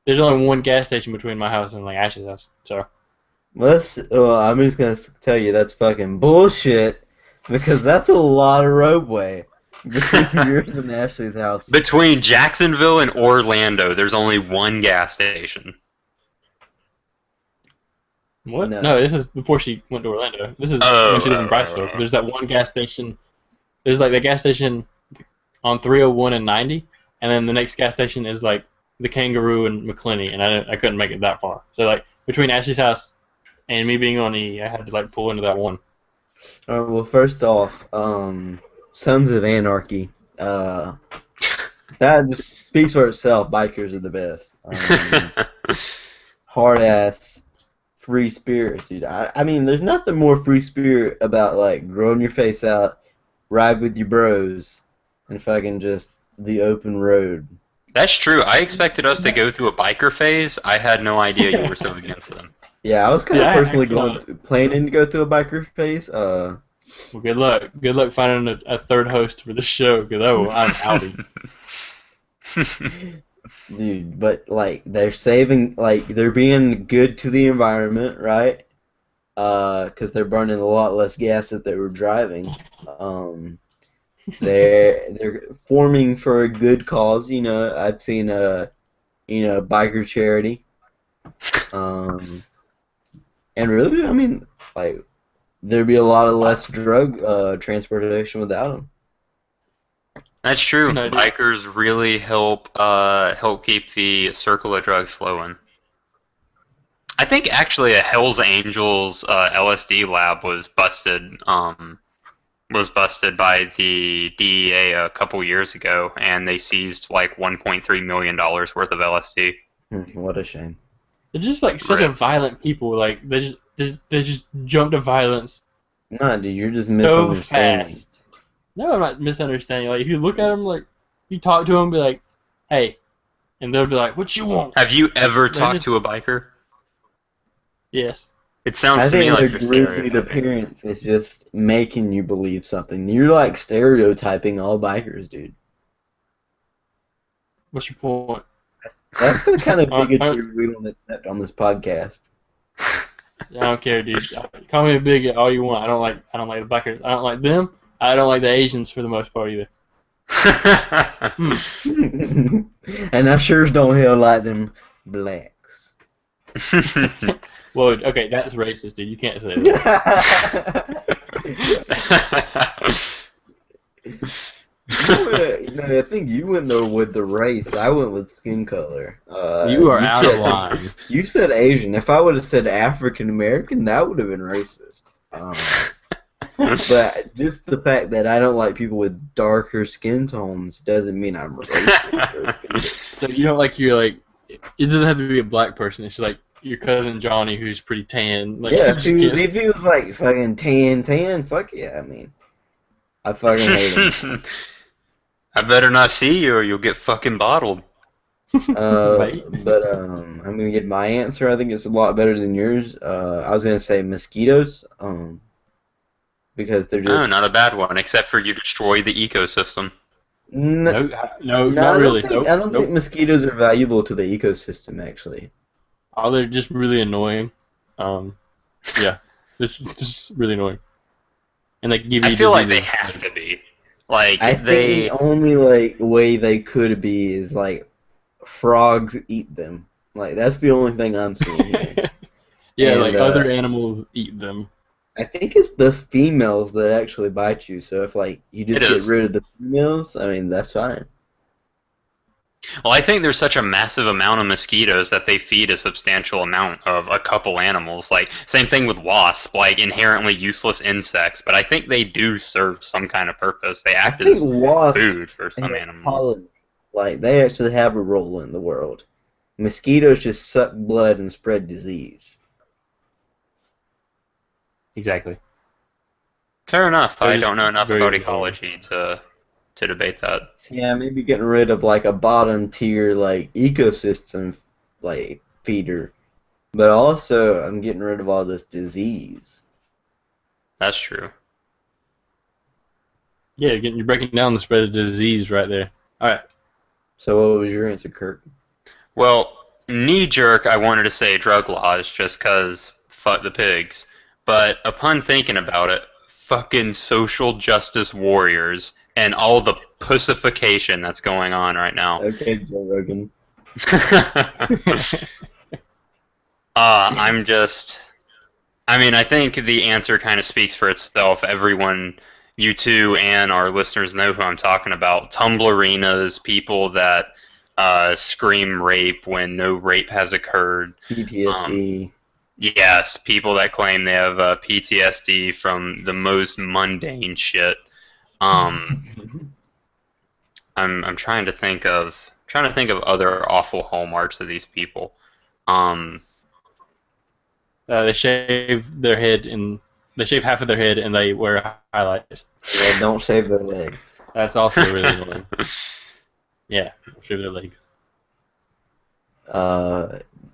Speaker 2: There's only one gas station between my house and like Ash's house. So.
Speaker 1: I'm just gonna tell you that's fucking bullshit because that's a lot of roadway between yours and Ashley's house.
Speaker 3: Between Jacksonville and Orlando, there's only one gas station.
Speaker 2: What? No, this is before she went to Orlando. This is when she lived in Briceville. There's that one gas station. There's like the gas station on 301 and 90, and then the next gas station is like the Kangaroo and McClenny, and I couldn't make it that far. So like between Ashley's house and me being on E, I had to like pull into that one.
Speaker 1: All right, well, first off, Sons of Anarchy. That just speaks for itself. Bikers are the best. Hard ass. Free spirits, dude. I mean, there's nothing more free spirit about like growing your face out, ride with your bros, and fucking just the open road.
Speaker 3: That's true. I expected us to go through a biker phase. I had no idea you were so against them.
Speaker 1: Yeah, I was kind of personally planning to go through a biker phase.
Speaker 2: Well, good luck. Good luck finding a third host for the show, because I'm outie.
Speaker 1: Dude, but like they're saving, like they're being good to the environment, right? Because they're burning a lot less gas that they were driving. They're forming for a good cause. You know, I've seen biker charity. And really, I mean, like there'd be a lot of less drug transportation without them.
Speaker 3: That's true. Bikers really help keep the circle of drugs flowing. I think actually a Hell's Angels LSD lab was busted by the DEA a couple years ago, and they seized like $1.3 million worth of LSD.
Speaker 1: What a shame.
Speaker 2: They're just like such a violent people. Like they just jump to violence.
Speaker 1: Nah, dude, you're just misunderstanding.
Speaker 2: Fast. No, I'm not misunderstanding. Like, if you look at them, like, you talk to them, be like, hey, and they'll be like, what you want?
Speaker 3: Have you ever talked to a biker?
Speaker 2: Yes.
Speaker 3: It sounds to me like you're
Speaker 1: stereotyping. I think their grizzled appearance is just making you believe something. You're, like, stereotyping all bikers, dude.
Speaker 2: What's your point?
Speaker 1: That's the kind of bigotry we don't accept on this podcast.
Speaker 2: I don't care, dude. Call me a bigot all you want. I don't like the bikers. I don't like them. I don't like the Asians for the most part either.
Speaker 1: And I sure don't like them blacks.
Speaker 2: Well, okay, that's racist, dude. You can't say
Speaker 1: that. I think you went there with the race. I went with skin color.
Speaker 2: You are out of line.
Speaker 1: You said Asian. If I would have said African American, that would have been racist. But just the fact that I don't like people with darker skin tones doesn't mean I'm racist.
Speaker 2: So you don't like it doesn't have to be a black person. It's like your cousin Johnny who's pretty tan. Like,
Speaker 1: yeah, if he was like fucking tan, fuck yeah. I mean, I fucking hate him.
Speaker 3: I better not see you or you'll get fucking bottled.
Speaker 1: But I'm gonna get my answer. I think it's a lot better than yours. I was gonna say mosquitoes. Because they're just
Speaker 3: not a bad one, except for you destroy the ecosystem.
Speaker 2: No, not really.
Speaker 1: I don't think mosquitoes are valuable to the ecosystem, actually.
Speaker 2: Oh, they're just really annoying. Yeah, it's just really annoying. And they give you.
Speaker 3: I feel like they have to be. Like
Speaker 1: I think the only way they could be is like frogs eat them. Like that's the only thing I'm seeing here.
Speaker 2: Yeah, and, like other animals eat them.
Speaker 1: I think it's the females that actually bite you. So if like you
Speaker 3: It
Speaker 1: just get
Speaker 3: is.
Speaker 1: rid of the females, I mean that's fine.
Speaker 3: Well, I think there's such a massive amount of mosquitoes that they feed a substantial amount of a couple animals. Like, same thing with wasps, like inherently useless insects, but I think they do serve some kind of purpose. They
Speaker 1: I
Speaker 3: act
Speaker 1: think
Speaker 3: as
Speaker 1: wasps
Speaker 3: food for some
Speaker 1: and
Speaker 3: animals.
Speaker 1: pollen, like they actually have a role in the world. Mosquitoes just suck blood and spread disease.
Speaker 2: Exactly.
Speaker 3: Fair enough.
Speaker 2: They're
Speaker 3: I
Speaker 2: just
Speaker 3: don't know enough
Speaker 2: very
Speaker 3: about
Speaker 2: annoying.
Speaker 3: ecology to debate that.
Speaker 1: So yeah, maybe getting rid of like a bottom tier like ecosystem like feeder, but also I'm getting rid of all this disease.
Speaker 3: That's true.
Speaker 2: Yeah, you're breaking down the spread of disease right there. All right.
Speaker 1: So what was your answer, Kirk?
Speaker 3: Well, knee jerk, I wanted to say drug laws just 'cause fuck the pigs. But upon thinking about it, fucking social justice warriors and all the pussification that's going on right now.
Speaker 1: Okay, Joe Rogan.
Speaker 3: I'm just. I mean, I think the answer kind of speaks for itself. Everyone, you two and our listeners know who I'm talking about. Tumblerinas, people that scream rape when no rape has occurred.
Speaker 1: PTSD.
Speaker 3: Yes, people that claim they have PTSD from the most mundane shit. Um, I'm trying to think of other awful hallmarks of these people. Um,
Speaker 2: They shave their head and they shave half of their head and they wear highlights.
Speaker 1: Yeah, don't shave their legs.
Speaker 2: That's also really annoying. Yeah, shave their legs.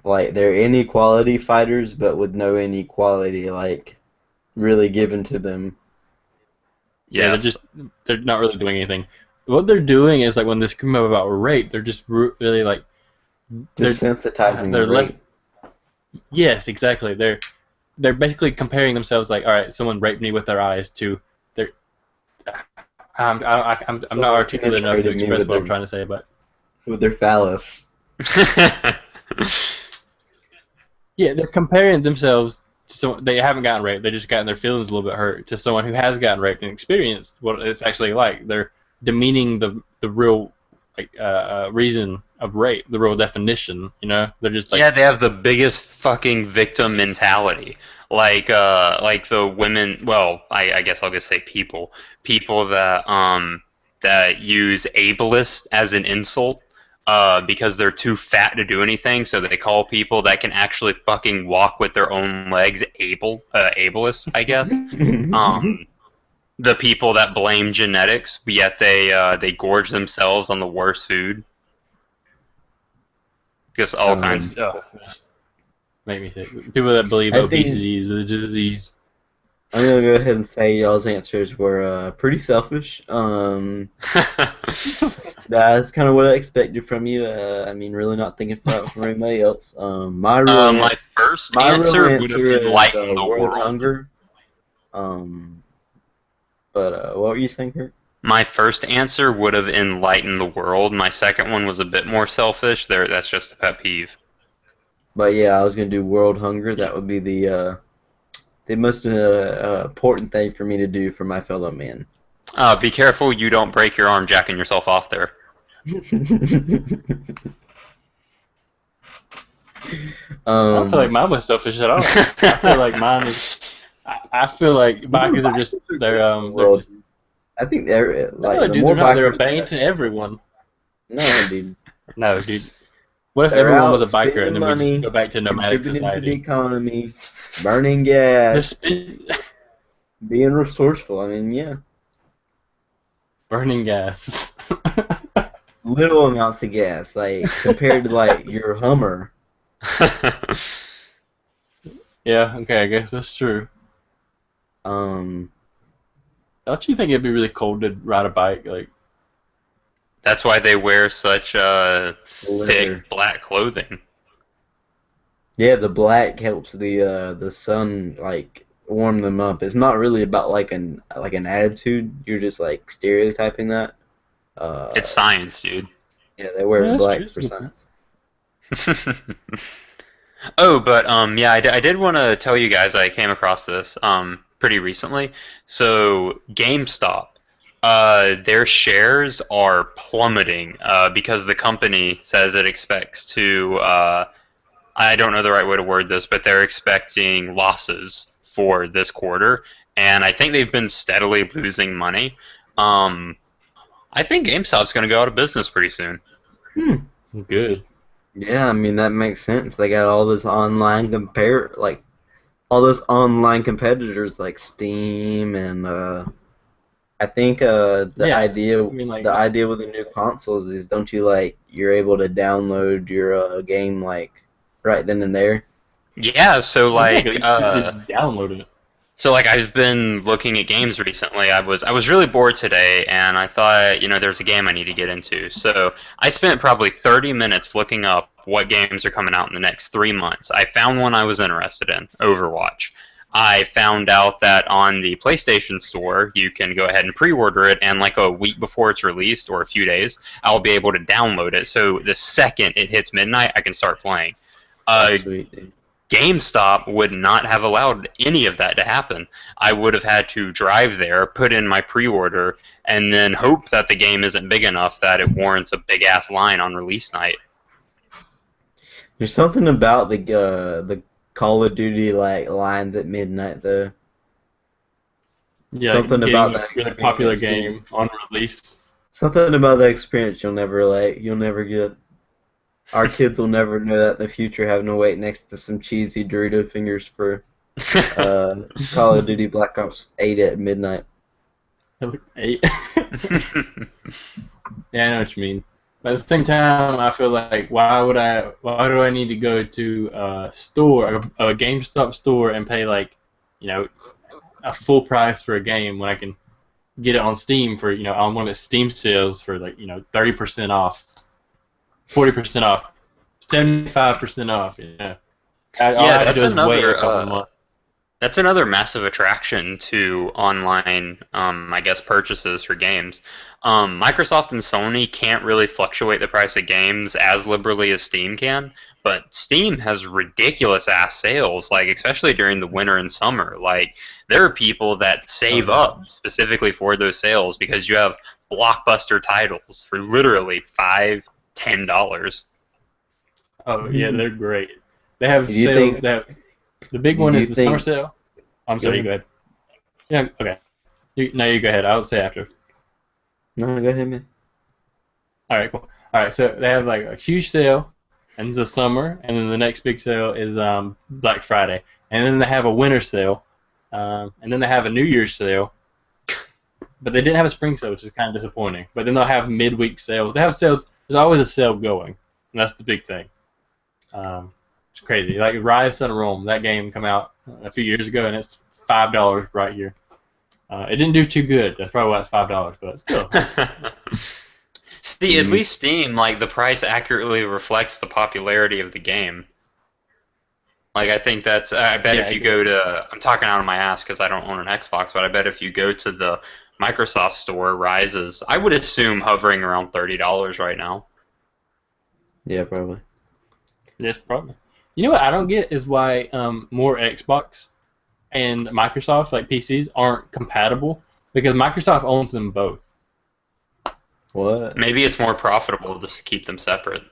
Speaker 1: Like they're inequality fighters, but with no inequality like really given to them.
Speaker 2: Yeah,
Speaker 3: yes.
Speaker 2: they're not really doing anything. What they're doing is like when they scream about rape, they're just really like
Speaker 1: Desensitizing
Speaker 2: they're
Speaker 1: the rape.
Speaker 2: left. Yes, exactly. They're basically comparing themselves like, all right, someone raped me with their eyes to they're. I'm not
Speaker 1: Someone
Speaker 2: articulate enough to
Speaker 1: penetrated me
Speaker 2: express
Speaker 1: with
Speaker 2: what I'm
Speaker 1: their
Speaker 2: trying to say, but
Speaker 1: phallus.
Speaker 2: yeah, they're comparing themselves to someone they haven't gotten raped. They just gotten their feelings a little bit hurt to someone who has gotten raped and experienced what it's actually like. They're demeaning the real like reason of rape, the real definition. You know, they're just like
Speaker 3: Yeah, they have the biggest fucking victim mentality. Like the women. Well, I guess I'll just say people that use ableist as an insult. Because they're too fat to do anything, so they call people that can actually fucking walk with their own legs ableist, I guess. The people that blame genetics, yet they gorge themselves on the worst food. Just all kinds of.
Speaker 2: make me sick. People that believe
Speaker 1: I think
Speaker 2: obesity is a disease.
Speaker 1: I'm gonna go ahead and say y'all's answers were pretty selfish. That's kind of what I expected from you. I mean, really not thinking for anybody else. My real
Speaker 3: My first
Speaker 1: my real
Speaker 3: answer would have
Speaker 1: answer is
Speaker 3: enlightened the
Speaker 1: world
Speaker 3: world.
Speaker 1: hunger. But what were you saying, Kurt?
Speaker 3: My first answer would have enlightened the world. My second one was a bit more selfish. That's just a pet peeve.
Speaker 1: But yeah, I was gonna do world hunger.
Speaker 2: Yeah.
Speaker 1: That would be the most important thing for me to do for my fellow man.
Speaker 3: Be careful you don't break your arm jacking yourself off there.
Speaker 2: I don't feel like mine was selfish at all. I feel like mine is. I feel like bikers are just they're just,
Speaker 1: I think they're like
Speaker 2: no,
Speaker 1: the
Speaker 2: dude,
Speaker 1: more
Speaker 2: they're not. They're a
Speaker 1: bikers.
Speaker 2: bane to everyone.
Speaker 1: No, dude.
Speaker 2: No, dude. What if
Speaker 1: They're
Speaker 2: everyone
Speaker 1: out
Speaker 2: was a biker
Speaker 1: spending
Speaker 2: and then we
Speaker 1: money,
Speaker 2: just go back to nomadic
Speaker 1: contributing to the
Speaker 2: society?
Speaker 1: economy, burning
Speaker 2: They're
Speaker 1: gas, being resourceful. I mean, yeah,
Speaker 2: burning gas.
Speaker 1: little amounts of gas, like compared to like your Hummer.
Speaker 2: Yeah, okay, I guess that's true.
Speaker 1: Um,
Speaker 2: Don't you think it'd be really cold to ride a bike? Like,
Speaker 3: That's why they wear such
Speaker 1: leather.
Speaker 3: thick black clothing.
Speaker 1: Yeah, the black helps the sun like warm them up. It's not really about like an attitude. You're just like stereotyping that.
Speaker 3: It's science, dude.
Speaker 1: Yeah, they wear
Speaker 2: yeah, that's
Speaker 1: black
Speaker 2: true.
Speaker 1: for science.
Speaker 3: Oh, but yeah, I did want to tell you guys I came across this. pretty recently. So GameStop, their shares are plummeting because the company says it expects to. I don't know the right way to word this, but they're expecting losses for this quarter, and I think they've been steadily losing money. Um, I think GameStop's going to go out of business pretty soon.
Speaker 1: Hmm.
Speaker 2: Good.
Speaker 1: Yeah, I mean that makes sense. They got all this all those online competitors like Steam and I think
Speaker 2: Yeah. I mean, like,
Speaker 1: the idea with the new consoles is don't you like you're able to download your game like right then and there.
Speaker 3: Yeah,
Speaker 2: exactly. You just download it.
Speaker 3: so like I've been looking at games recently. I was really bored today, and I thought, there's a game I need to get into. So I spent probably 30 minutes looking up what games are coming out in the next 3 months. I found one I was interested in, Overwatch. I found out that on the PlayStation Store, you can go ahead and pre-order it, and like a week before it's released, or a few days, I'll be able to download it. So the second it hits midnight, I can start playing.
Speaker 1: That's sweet, dude.
Speaker 3: GameStop would not have allowed any of that to happen. I would have had to drive there, put in my pre-order, and then hope that the game isn't big enough that it warrants a big-ass line on release night.
Speaker 1: There's something about the Call of Duty like lines at midnight though.
Speaker 2: Yeah,
Speaker 1: Something
Speaker 2: getting
Speaker 1: about
Speaker 2: a
Speaker 1: that
Speaker 2: really popular
Speaker 1: experience, dude.
Speaker 2: game on release.
Speaker 1: Something about that experience you'll never get. Our kids will never know that in the future, having to wait next to some cheesy Dorito fingers for Call of Duty Black Ops 8 at midnight.
Speaker 2: 8. Yeah, I know what you mean. But at the same time, I feel like why do I need to go to a store, a GameStop store, and pay like, a full price for a game when I can get it on Steam for, on one of its Steam sales for like, 30% off, 40% off, 75% off, All I
Speaker 3: Yeah,
Speaker 2: have to
Speaker 3: that's
Speaker 2: do is wait a
Speaker 3: another
Speaker 2: couple of months.
Speaker 3: that's another massive attraction to online, I guess, purchases for games. Microsoft and Sony can't really fluctuate the price of games as liberally as Steam can, but Steam has ridiculous ass sales, like especially during the winter and summer. Like there are people that save up specifically for those sales because you have blockbuster titles for literally $5, $10.
Speaker 2: Oh yeah, they're great. They have
Speaker 1: Do you
Speaker 2: sales.
Speaker 1: think?
Speaker 2: The big
Speaker 1: Do
Speaker 2: one
Speaker 1: you
Speaker 2: is the summer
Speaker 1: think?
Speaker 2: sale. I'm
Speaker 1: Go
Speaker 2: sorry, you
Speaker 1: ahead.
Speaker 2: go ahead. Yeah, okay. No, you go ahead. I'll say after.
Speaker 1: No, go ahead, man.
Speaker 2: All right, cool. All right, so they have like a huge sale, and it's the summer, and then the next big sale is Black Friday, and then they have a winter sale, and then they have a New Year's sale, but they didn't have a spring sale, which is kind of disappointing. But then they'll have midweek sales. They have sales. There's always a sale going, and that's the big thing. It's crazy. Like Rise Son of Rome, that game come out a few years ago, and it's $5 right here. It didn't do too good. That's probably why it's $5, but still.
Speaker 3: See, at least Steam, like the price accurately reflects the popularity of the game. Like I think that's. I bet if you go to, I'm talking out of my ass because I don't own an Xbox, but I bet if you go to the Microsoft store, Rises, I would assume hovering around $30 right now.
Speaker 1: Yeah, probably.
Speaker 2: Yes, probably. You know what I don't get is why more Xbox and Microsoft, like PCs, aren't compatible, because Microsoft owns them both.
Speaker 1: What?
Speaker 3: Maybe it's more profitable just to keep them separate.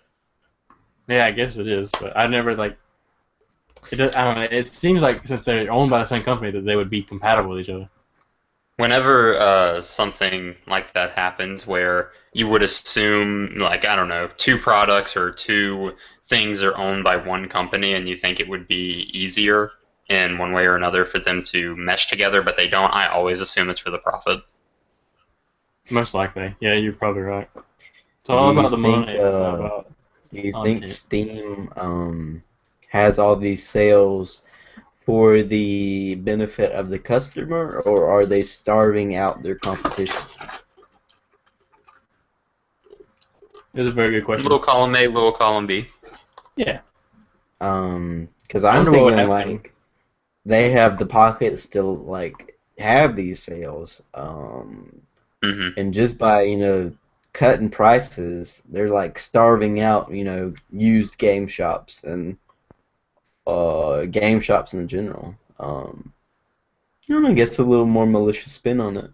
Speaker 2: Yeah, I guess it is, but I never like. I don't know. It seems like since they're owned by the same company that they would be compatible with each other.
Speaker 3: Whenever something like that happens, where you would assume, like, I don't know, two products or two things are owned by one company, and you think it would be easier in one way or another for them to mesh together, but they don't, I always assume it's for the profit.
Speaker 2: Most likely. Yeah, you're probably right. It's all about the money. It's not about
Speaker 1: Do you think
Speaker 2: content.
Speaker 1: Steam has all these sales for the benefit of the customer, or are they starving out their competition?
Speaker 2: It's a very good question.
Speaker 3: Little column A, little column B.
Speaker 2: Yeah.
Speaker 1: Because
Speaker 2: I
Speaker 1: I'm
Speaker 2: wonder what would
Speaker 1: thinking
Speaker 2: happen.
Speaker 1: like they have the pocket to still like have these sales, and just by cutting prices, they're like starving out used game shops and game shops in general. I guess a little more malicious spin on it.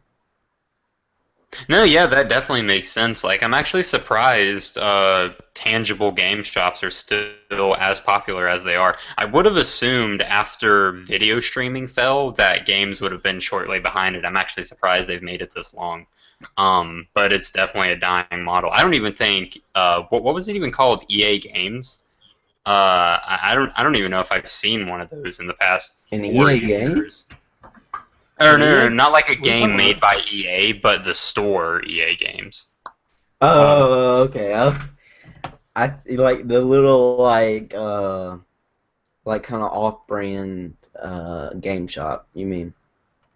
Speaker 3: No, yeah, that definitely makes sense. Like, I'm actually surprised tangible game shops are still as popular as they are. I would have assumed after video streaming fell that games would have been shortly behind it. I'm actually surprised they've made it this long. But it's definitely a dying model. I don't even think what was it even called? EA Games? I don't even know if I've seen one of those in the past
Speaker 1: An
Speaker 3: 4
Speaker 1: EA game?
Speaker 3: years. Or no,
Speaker 1: EA?
Speaker 3: not like a
Speaker 2: What are you
Speaker 3: game
Speaker 2: talking
Speaker 3: made
Speaker 2: about?
Speaker 3: by EA, but the store EA Games.
Speaker 1: Oh, okay. I like the little like kind of off-brand game shop. You mean?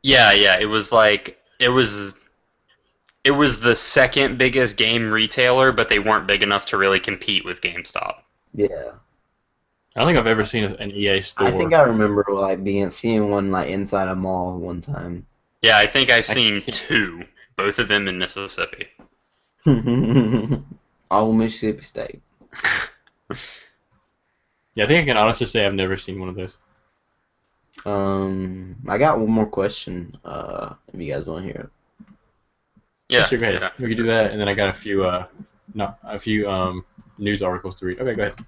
Speaker 3: Yeah, yeah, it was the second biggest game retailer, but they weren't big enough to really compete with GameStop.
Speaker 1: Yeah.
Speaker 2: I don't think I've ever seen an EA
Speaker 1: I think
Speaker 2: store.
Speaker 1: I remember like seeing one like inside a mall one time.
Speaker 3: Yeah, I think I've
Speaker 2: I
Speaker 3: seen
Speaker 2: can't-
Speaker 3: 2, both of them in Mississippi.
Speaker 1: All Mississippi State.
Speaker 2: Yeah, I think I can honestly say I've never seen one of those.
Speaker 1: I got one more question. If you guys want to hear it.
Speaker 3: Yeah,
Speaker 2: Sure, go ahead.
Speaker 3: yeah.
Speaker 2: We can do that, and then I got a few news articles to read. Okay, go ahead.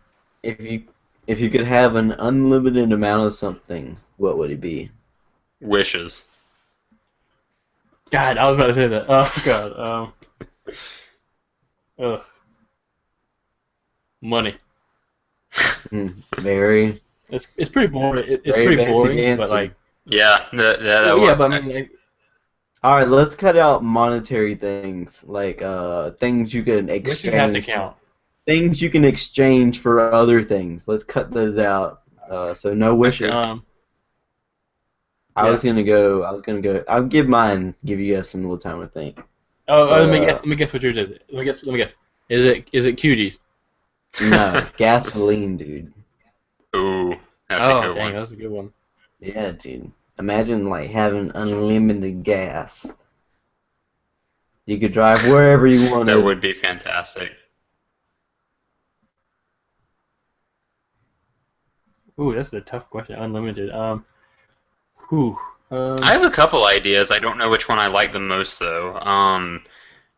Speaker 1: If you could have an unlimited amount of something, what would it be?
Speaker 3: Wishes.
Speaker 2: God, I was about to say that. Oh God. Ugh. Money.
Speaker 1: Very
Speaker 2: It's pretty boring. It's
Speaker 1: very
Speaker 2: pretty
Speaker 1: basic
Speaker 2: boring,
Speaker 1: answer.
Speaker 2: but like,
Speaker 3: Yeah, that
Speaker 2: well, yeah, but I mean, like,
Speaker 1: All right, let's cut out monetary things like things you can
Speaker 2: wishes have to
Speaker 1: exchange.
Speaker 2: count.
Speaker 1: Things you can exchange for other things. Let's cut those out. So no wishes. I
Speaker 2: yeah.
Speaker 1: was gonna go. I'll give mine. Give you guys some little time to think.
Speaker 2: Let me guess what yours is. Let me guess. Is it cuties?
Speaker 1: No, gasoline, dude.
Speaker 3: ooh, that's a
Speaker 2: Oh,
Speaker 3: good
Speaker 2: dang,
Speaker 3: one.
Speaker 2: that's a good one.
Speaker 1: Yeah, dude. Imagine like having unlimited gas. You could drive wherever you
Speaker 3: That
Speaker 1: wanted.
Speaker 3: would be fantastic.
Speaker 2: Ooh, that's a tough question. Unlimited. Whew.
Speaker 3: I have a couple ideas. I don't know which one I like the most though.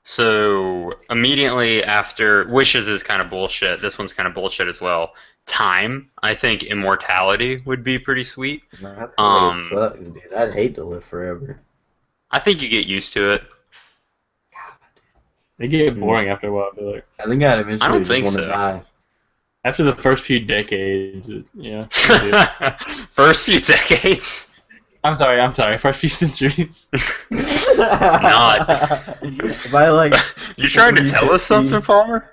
Speaker 3: So immediately after wishes is kind of bullshit. This one's kind of bullshit as well. Time. I think immortality would be pretty sweet.
Speaker 1: That
Speaker 3: Um,
Speaker 1: sucks, dude. I'd hate to live forever.
Speaker 3: I think you get used to it.
Speaker 2: They get boring after a while. I feel like
Speaker 1: I think I'd
Speaker 3: I
Speaker 1: eventually
Speaker 3: don't
Speaker 1: just
Speaker 3: think
Speaker 1: want to
Speaker 3: so.
Speaker 1: die.
Speaker 2: after the first few decades, yeah.
Speaker 3: First few decades.
Speaker 2: I'm sorry. First few centuries.
Speaker 3: Not.
Speaker 1: If I like,
Speaker 3: You trying to tell us something, Palmer?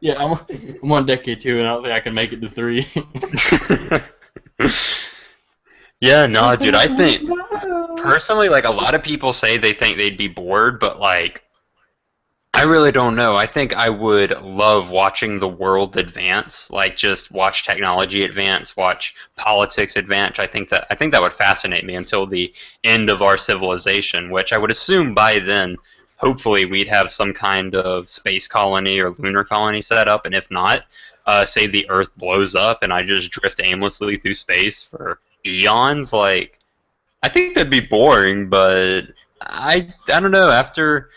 Speaker 2: Yeah, I'm on decade 2, and I don't think I can make it to 3.
Speaker 3: Yeah, no, dude. I think personally, like a lot of people say they think they'd be bored, but like I really don't know. I think I would love watching the world advance, like just watch technology advance, watch politics advance. I think that would fascinate me until the end of our civilization, which I would assume by then, hopefully, we'd have some kind of space colony or lunar colony set up, and if not, say the Earth blows up and I just drift aimlessly through space for eons. Like, I think that'd be boring, but I don't know. After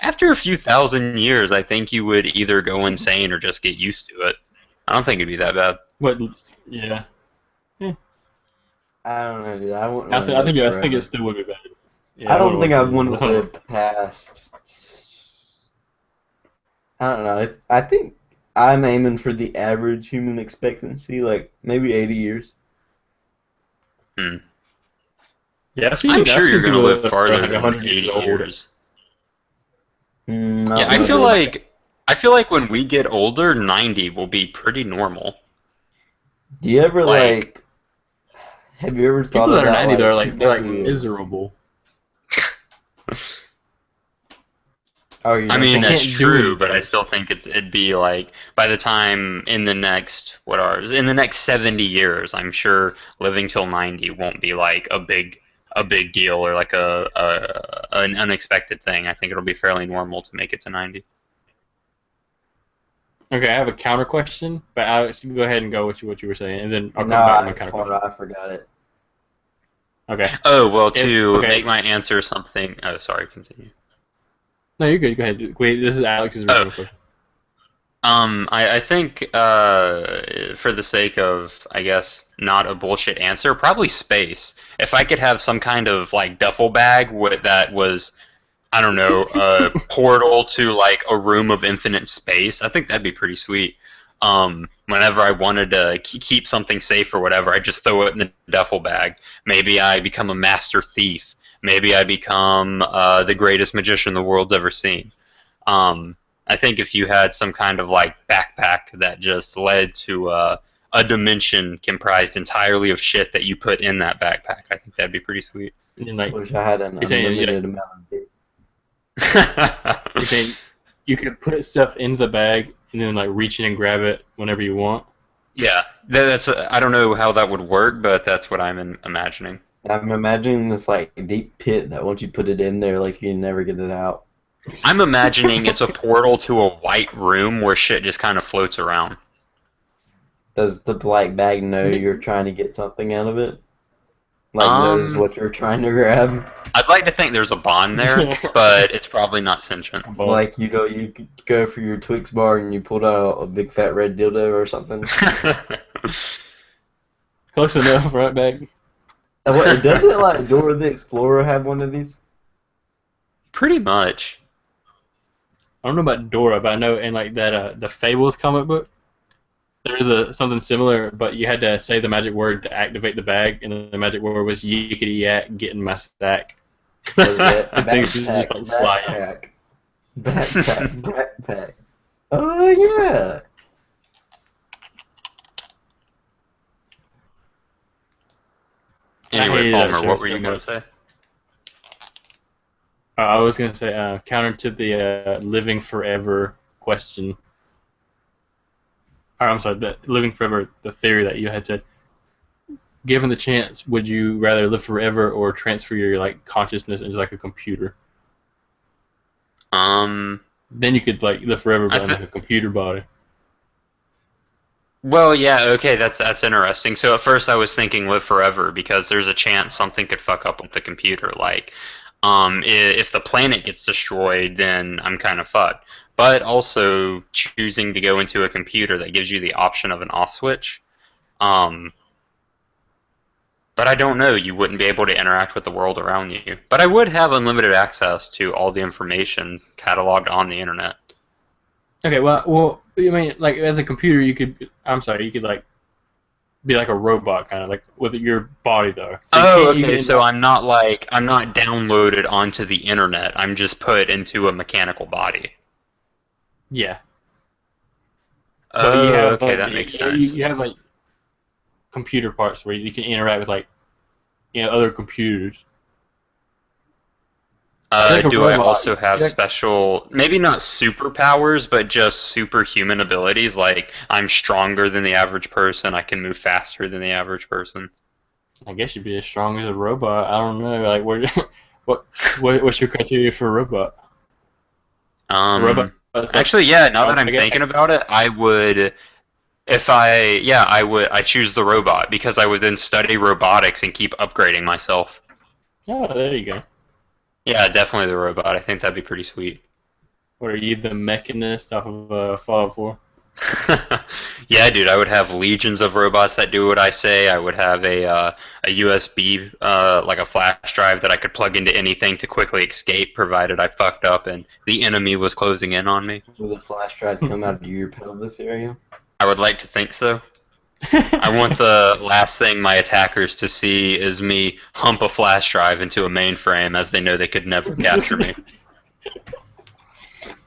Speaker 3: a few thousand years, I think you would either go insane or just get used to it. I don't think it'd be that bad.
Speaker 2: But yeah,
Speaker 1: I don't know, dude. I wouldn't
Speaker 2: I
Speaker 1: want to
Speaker 2: think
Speaker 1: live
Speaker 2: it
Speaker 1: forever.
Speaker 2: still would be bad. Yeah,
Speaker 1: I don't think I
Speaker 2: wouldn't
Speaker 1: want to live past. I don't know. I think I'm aiming for the average human expectancy, like maybe 80 years.
Speaker 2: Yeah,
Speaker 3: I'm sure you're gonna live farther
Speaker 2: like
Speaker 3: than
Speaker 2: 100
Speaker 3: 80
Speaker 2: years old.
Speaker 3: years.
Speaker 1: I
Speaker 3: Yeah,
Speaker 1: don't
Speaker 3: I
Speaker 1: know,
Speaker 3: feel
Speaker 1: dude.
Speaker 3: like when we get older, 90 will be pretty normal.
Speaker 1: Do you ever
Speaker 3: Like,
Speaker 1: have you ever thought
Speaker 2: People that are
Speaker 1: about
Speaker 2: 90, they're
Speaker 1: people
Speaker 2: like
Speaker 1: who?
Speaker 2: miserable.
Speaker 1: Oh, you
Speaker 3: I
Speaker 1: know,
Speaker 3: mean,
Speaker 2: They
Speaker 3: that's
Speaker 2: can't do
Speaker 3: true, but I
Speaker 2: anything.
Speaker 3: still think it'd be like by the time in the next 70 years, I'm sure living till 90 won't be like a big deal or like an unexpected thing. I think it'll be fairly normal to make it to 90.
Speaker 2: Okay, I have a counter question, but Alex, you go ahead and go with what you were saying, and then I'll come
Speaker 1: no,
Speaker 2: back with my counter question.
Speaker 1: I forgot it.
Speaker 2: Okay.
Speaker 3: Oh, well, to
Speaker 2: Okay.
Speaker 3: make my answer something. Oh, sorry, continue.
Speaker 2: No, you're good. Go ahead. Wait, this is Alex's
Speaker 3: Oh,
Speaker 2: original question.
Speaker 3: I think for the sake of, I guess, not a bullshit answer, probably space. If I could have some kind of like duffel bag that was, I don't know, a portal to like a room of infinite space, I think that'd be pretty sweet. Whenever I wanted to keep something safe or whatever, I just throw it in the duffel bag. Maybe I become a master thief. Maybe I become the greatest magician the world's ever seen. Um, I think if you had some kind of like backpack that just led to a dimension comprised entirely of shit that you put in that backpack, I think that'd be pretty sweet.
Speaker 2: And then, like,
Speaker 1: Wish I had an
Speaker 2: you're saying,
Speaker 1: unlimited amount of dick.
Speaker 2: you're saying you could put stuff into the bag and then like reach in and grab it whenever you want.
Speaker 3: Yeah, I don't know how that would work, but that's what I'm imagining.
Speaker 1: I'm imagining this like deep pit that once you put it in there, like you can never get it out.
Speaker 3: I'm imagining it's a portal to a white room where shit just kind of floats around.
Speaker 1: Does the black bag know you're trying to get something out of it? Like knows what you're trying to grab?
Speaker 3: I'd like to think there's a bond there, but it's probably not sentient.
Speaker 1: Like you go for your Twix bar and you pulled out a big fat red dildo or something.
Speaker 2: Close enough, right, bag?
Speaker 1: What, doesn't like Dora the Explorer have one of these?
Speaker 3: Pretty much.
Speaker 2: I don't know about Dora, but I know in like that the Fables comic book, there is something similar, but you had to say the magic word to activate the bag, and the magic word was yickety yak, get in my stack. Things just like fly.
Speaker 1: Backpack. Oh yeah.
Speaker 3: Anyway, Palmer, what were you going to say?
Speaker 2: I was going to say, counter to the living forever question. Or, I'm sorry, the living forever, the theory that you had said. Given the chance, would you rather live forever or transfer your like consciousness into like a computer? Then you could like live forever, but in like a computer body.
Speaker 3: Well, yeah, okay, that's interesting. So at first I was thinking live forever because there's a chance something could fuck up with the computer. Like, if the planet gets destroyed, then I'm kind of fucked. But also choosing to go into a computer that gives you the option of an off switch. But I don't know. You wouldn't be able to interact with the world around you. But I would have unlimited access to all the information cataloged on the internet.
Speaker 2: Okay, well, I mean, like as a computer, you could like be like a robot kind of like with your body though. So
Speaker 3: okay. So I'm not downloaded onto the internet. I'm just put into a mechanical body.
Speaker 2: Yeah.
Speaker 3: Oh, okay,
Speaker 2: like,
Speaker 3: that makes sense.
Speaker 2: You have like computer parts where you can interact with like other computers.
Speaker 3: Do I also have special, maybe not superpowers, but just superhuman abilities? Like I'm stronger than the average person. I can move faster than the average person.
Speaker 2: I guess you'd be as strong as a robot. I don't know. Like, what's your criteria for a robot?
Speaker 3: Actually, yeah. Now that I'm thinking about it, I would. I choose the robot because I would then study robotics and keep upgrading myself.
Speaker 2: Oh, there you go.
Speaker 3: Yeah, definitely the robot. I think that'd be pretty sweet.
Speaker 2: What are you, the mechanist off of Fallout 4?
Speaker 3: Yeah, dude, I would have legions of robots that do what I say. I would have a USB, like a flash drive that I could plug into anything to quickly escape, provided I fucked up and the enemy was closing in on me.
Speaker 1: Will the flash drive come out of your pelvis area?
Speaker 3: I would like to think so. I want the last thing my attackers to see is me hump a flash drive into a mainframe, as they know they could never capture me.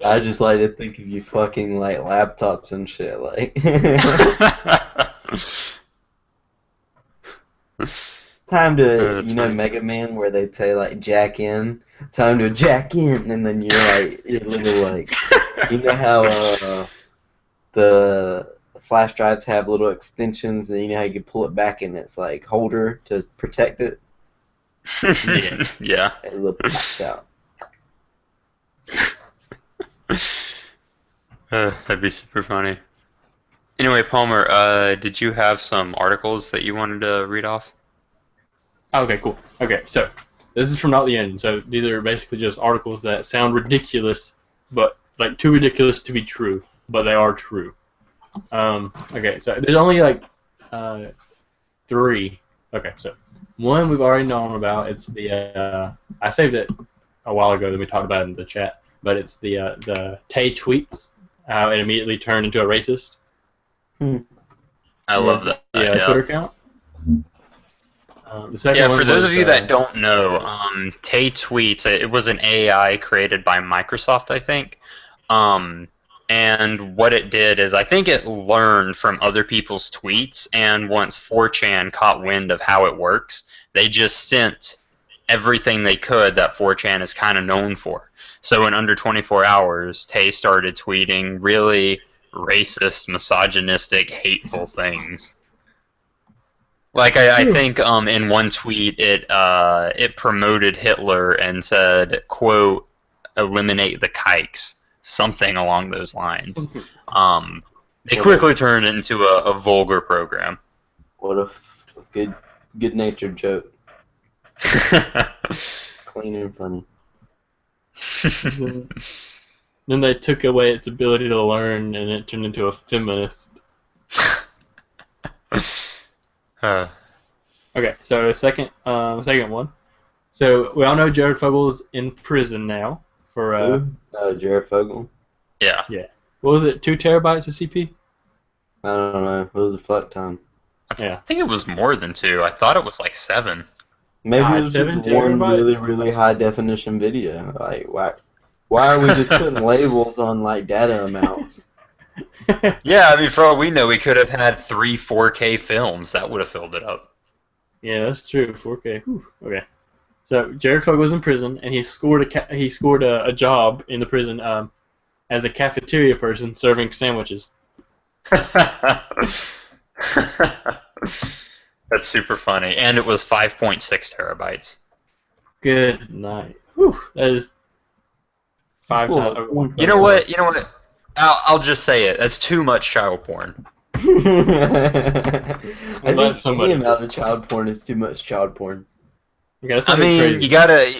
Speaker 1: I just like to think of you fucking like laptops and shit, like. Time to, Mega Man, where they say like jack in. Time to jack in, and then you're like your little like, how the flash drives have little extensions, and how you can pull it back in its like holder to protect it.
Speaker 3: Yeah.
Speaker 1: It looks out.
Speaker 3: That'd be super funny. Anyway, Palmer, did you have some articles that you wanted to read off?
Speaker 2: Okay, cool. Okay, so this is from Not the End. So these are basically just articles that sound ridiculous, but like too ridiculous to be true, but they are true. Okay, so there's only like three. Okay, so one we've already known about. It's the I saved it a while ago that we talked about it in the chat, but it's the Tay tweets how it immediately turned into a racist.
Speaker 3: I love that.
Speaker 2: Yeah, Twitter account. The second
Speaker 3: Yeah,
Speaker 2: one
Speaker 3: for those
Speaker 2: was,
Speaker 3: of you that don't know, Tay Tweets, it was an AI created by Microsoft, I think. And what it did is I think it learned from other people's tweets, and once 4chan caught wind of how it works, they just sent everything they could that 4chan is kind of known for. So in under 24 hours, Tay started tweeting really racist, misogynistic, hateful things. Like I think in one tweet it promoted Hitler and said, quote, eliminate the kikes, something along those lines. They quickly turned it into a vulgar program.
Speaker 1: What a good-natured joke. Clean and funny.
Speaker 2: Then they took away its ability to learn, and it turned into a feminist. Okay, so second one. So we all know Jared Fogel's in prison now for
Speaker 1: Jared Fogle.
Speaker 3: Yeah.
Speaker 2: What was it? 2 terabytes of CP?
Speaker 1: I don't know. It was a fuck ton.
Speaker 2: Yeah.
Speaker 3: I think it was more than 2. I thought it was like 7.
Speaker 1: Maybe
Speaker 2: God,
Speaker 1: it was
Speaker 2: 7
Speaker 1: just one
Speaker 2: terabytes?
Speaker 1: really high definition video. Like why are we just putting labels on like data amounts?
Speaker 3: Yeah, I mean, for all we know, we could have had 3 4K films. That would have filled it up.
Speaker 2: Yeah, that's true. 4K. Whew. Okay. So Jared Fogle was in prison, and he scored a job in the prison as a cafeteria person serving sandwiches.
Speaker 3: That's super funny. And it was 5.6 terabytes.
Speaker 2: Good night. Whew. That is 5 times.
Speaker 3: You know what? I'll just say it. That's too much child porn.
Speaker 1: I think any amount of child porn is too much child porn.
Speaker 2: Okay,
Speaker 3: I mean,
Speaker 2: crazy.
Speaker 3: you gotta,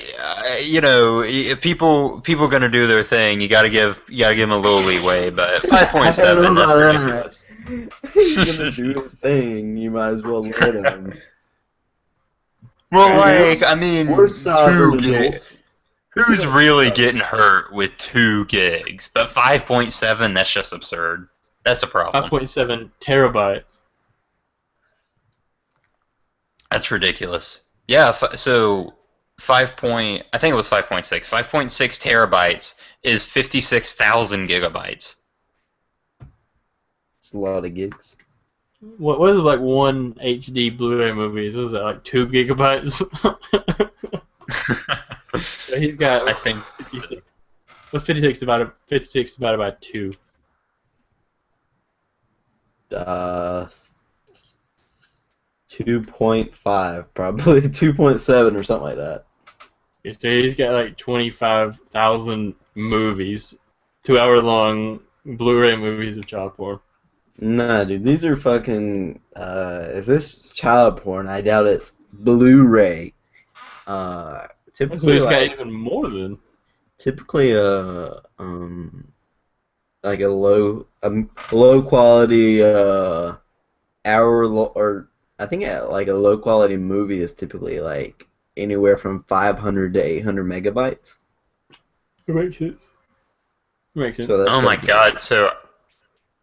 Speaker 3: people gonna do their thing. You gotta give them a little leeway. But 5.7, that's ridiculous.
Speaker 1: He's gonna do his thing. You might as well let him.
Speaker 3: Well, like, I mean,
Speaker 1: We're
Speaker 3: 2 gigs.
Speaker 1: adults.
Speaker 3: Who's really getting hurt with 2 gigs? But 5.7, that's just absurd. That's a problem.
Speaker 2: 5.7 terabytes.
Speaker 3: That's ridiculous. Yeah, so I think it was 5.6. 5.6 terabytes is 56,000 gigabytes.
Speaker 1: It's a lot of gigs.
Speaker 2: What was it, like one HD Blu-ray movies? Was it like 2 gigabytes? So he's got.
Speaker 3: I think.
Speaker 2: What's 56 divided by 2?
Speaker 1: 2.5, probably 2.7 or something like that.
Speaker 2: So he's got like 25,000 movies, 2-hour-long Blu-ray movies of child porn.
Speaker 1: Nah, dude, these are fucking. If this is child porn, I doubt it's Blu-ray.
Speaker 2: So
Speaker 1: Typically,
Speaker 2: he's got
Speaker 1: like,
Speaker 2: even more than.
Speaker 1: typically like a low quality or I think like a low quality movie is typically like anywhere from 500 to 800 megabytes.
Speaker 2: It makes sense.
Speaker 1: So that's
Speaker 3: Oh my
Speaker 1: pretty
Speaker 3: god, so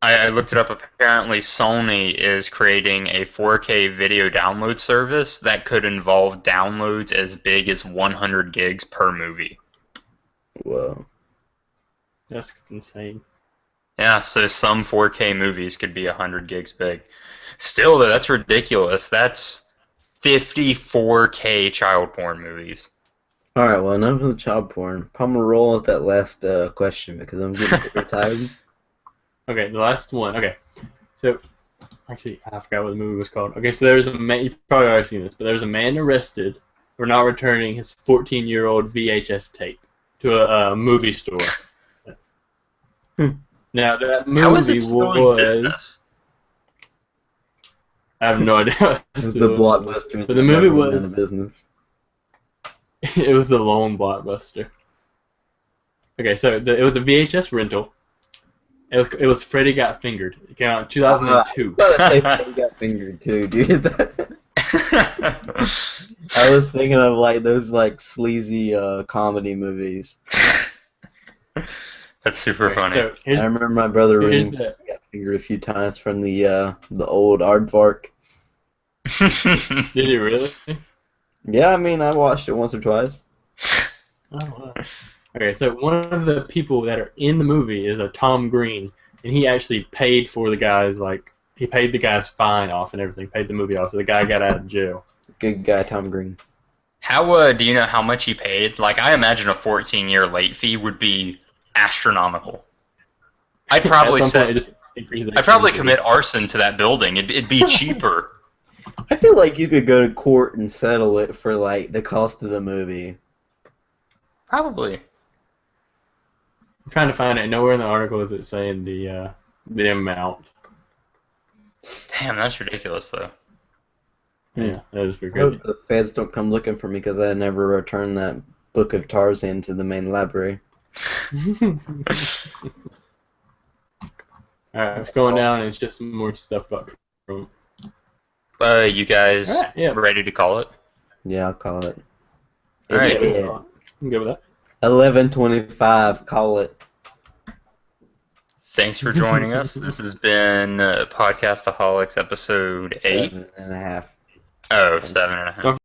Speaker 3: I looked it up. Apparently, Sony is creating a 4K video download service that could involve downloads as big as 100 gigs per movie.
Speaker 1: Whoa.
Speaker 2: That's insane.
Speaker 3: Yeah, so some 4K movies could be 100 gigs big. Still, though, that's ridiculous. That's 54K child porn movies.
Speaker 1: Alright, well, enough of the child porn. I'm gonna roll with that last question because I'm getting tired.
Speaker 2: Okay, the last one. Okay, so actually, I forgot what the movie was called. Okay, so there's a man. You've probably already seen this, but there's a man arrested for not returning his 14-year-old VHS tape to a movie store. Now that
Speaker 3: How is it
Speaker 2: movie
Speaker 3: still in business?
Speaker 2: I have no idea.
Speaker 1: This is the Blockbuster.
Speaker 2: But the movie
Speaker 1: out
Speaker 2: was.
Speaker 1: of business.
Speaker 2: It was the lone Blockbuster. Okay, so it was a VHS rental. It was Freddy Got Fingered. It came out in 2002.
Speaker 1: I was about to say Freddy Got Fingered too, dude. I was thinking of like those like sleazy comedy movies.
Speaker 3: That's super funny.
Speaker 2: So
Speaker 1: I remember my brother really got fingered a few times from the old aardvark.
Speaker 2: Did he really?
Speaker 1: Yeah, I mean I watched it once or twice.
Speaker 2: Oh, wow. Okay, so one of the people that are in the movie is a Tom Green, and he actually paid for the guy's he paid the guy's fine off and everything, paid the movie off, so the guy got out of jail.
Speaker 1: Good guy, Tom Green.
Speaker 3: How do you know how much he paid? Like, I imagine a 14-year late fee would be astronomical. I'd probably I'd probably commit arson to that building. It'd be cheaper.
Speaker 1: I feel like you could go to court and settle it for like the cost of the movie.
Speaker 3: Probably.
Speaker 2: I'm trying to find it. Nowhere in the article is it saying the amount.
Speaker 3: Damn, that's ridiculous, though.
Speaker 2: Yeah, that is pretty
Speaker 1: I hope
Speaker 2: crazy.
Speaker 1: the feds don't come looking for me because I never returned that book of Tarzan to the main library.
Speaker 2: Alright, it's going down, and it's just some more stuff about Trump.
Speaker 3: You guys
Speaker 2: yeah.
Speaker 3: ready to call it?
Speaker 1: Yeah, I'll call it.
Speaker 3: All right.
Speaker 2: Yeah. I'm good with that.
Speaker 1: 11:25. Call it.
Speaker 3: Thanks for joining us. This has been Podcastaholics episode 8.
Speaker 1: 7.5.
Speaker 3: Oh, 7.5.
Speaker 2: Don't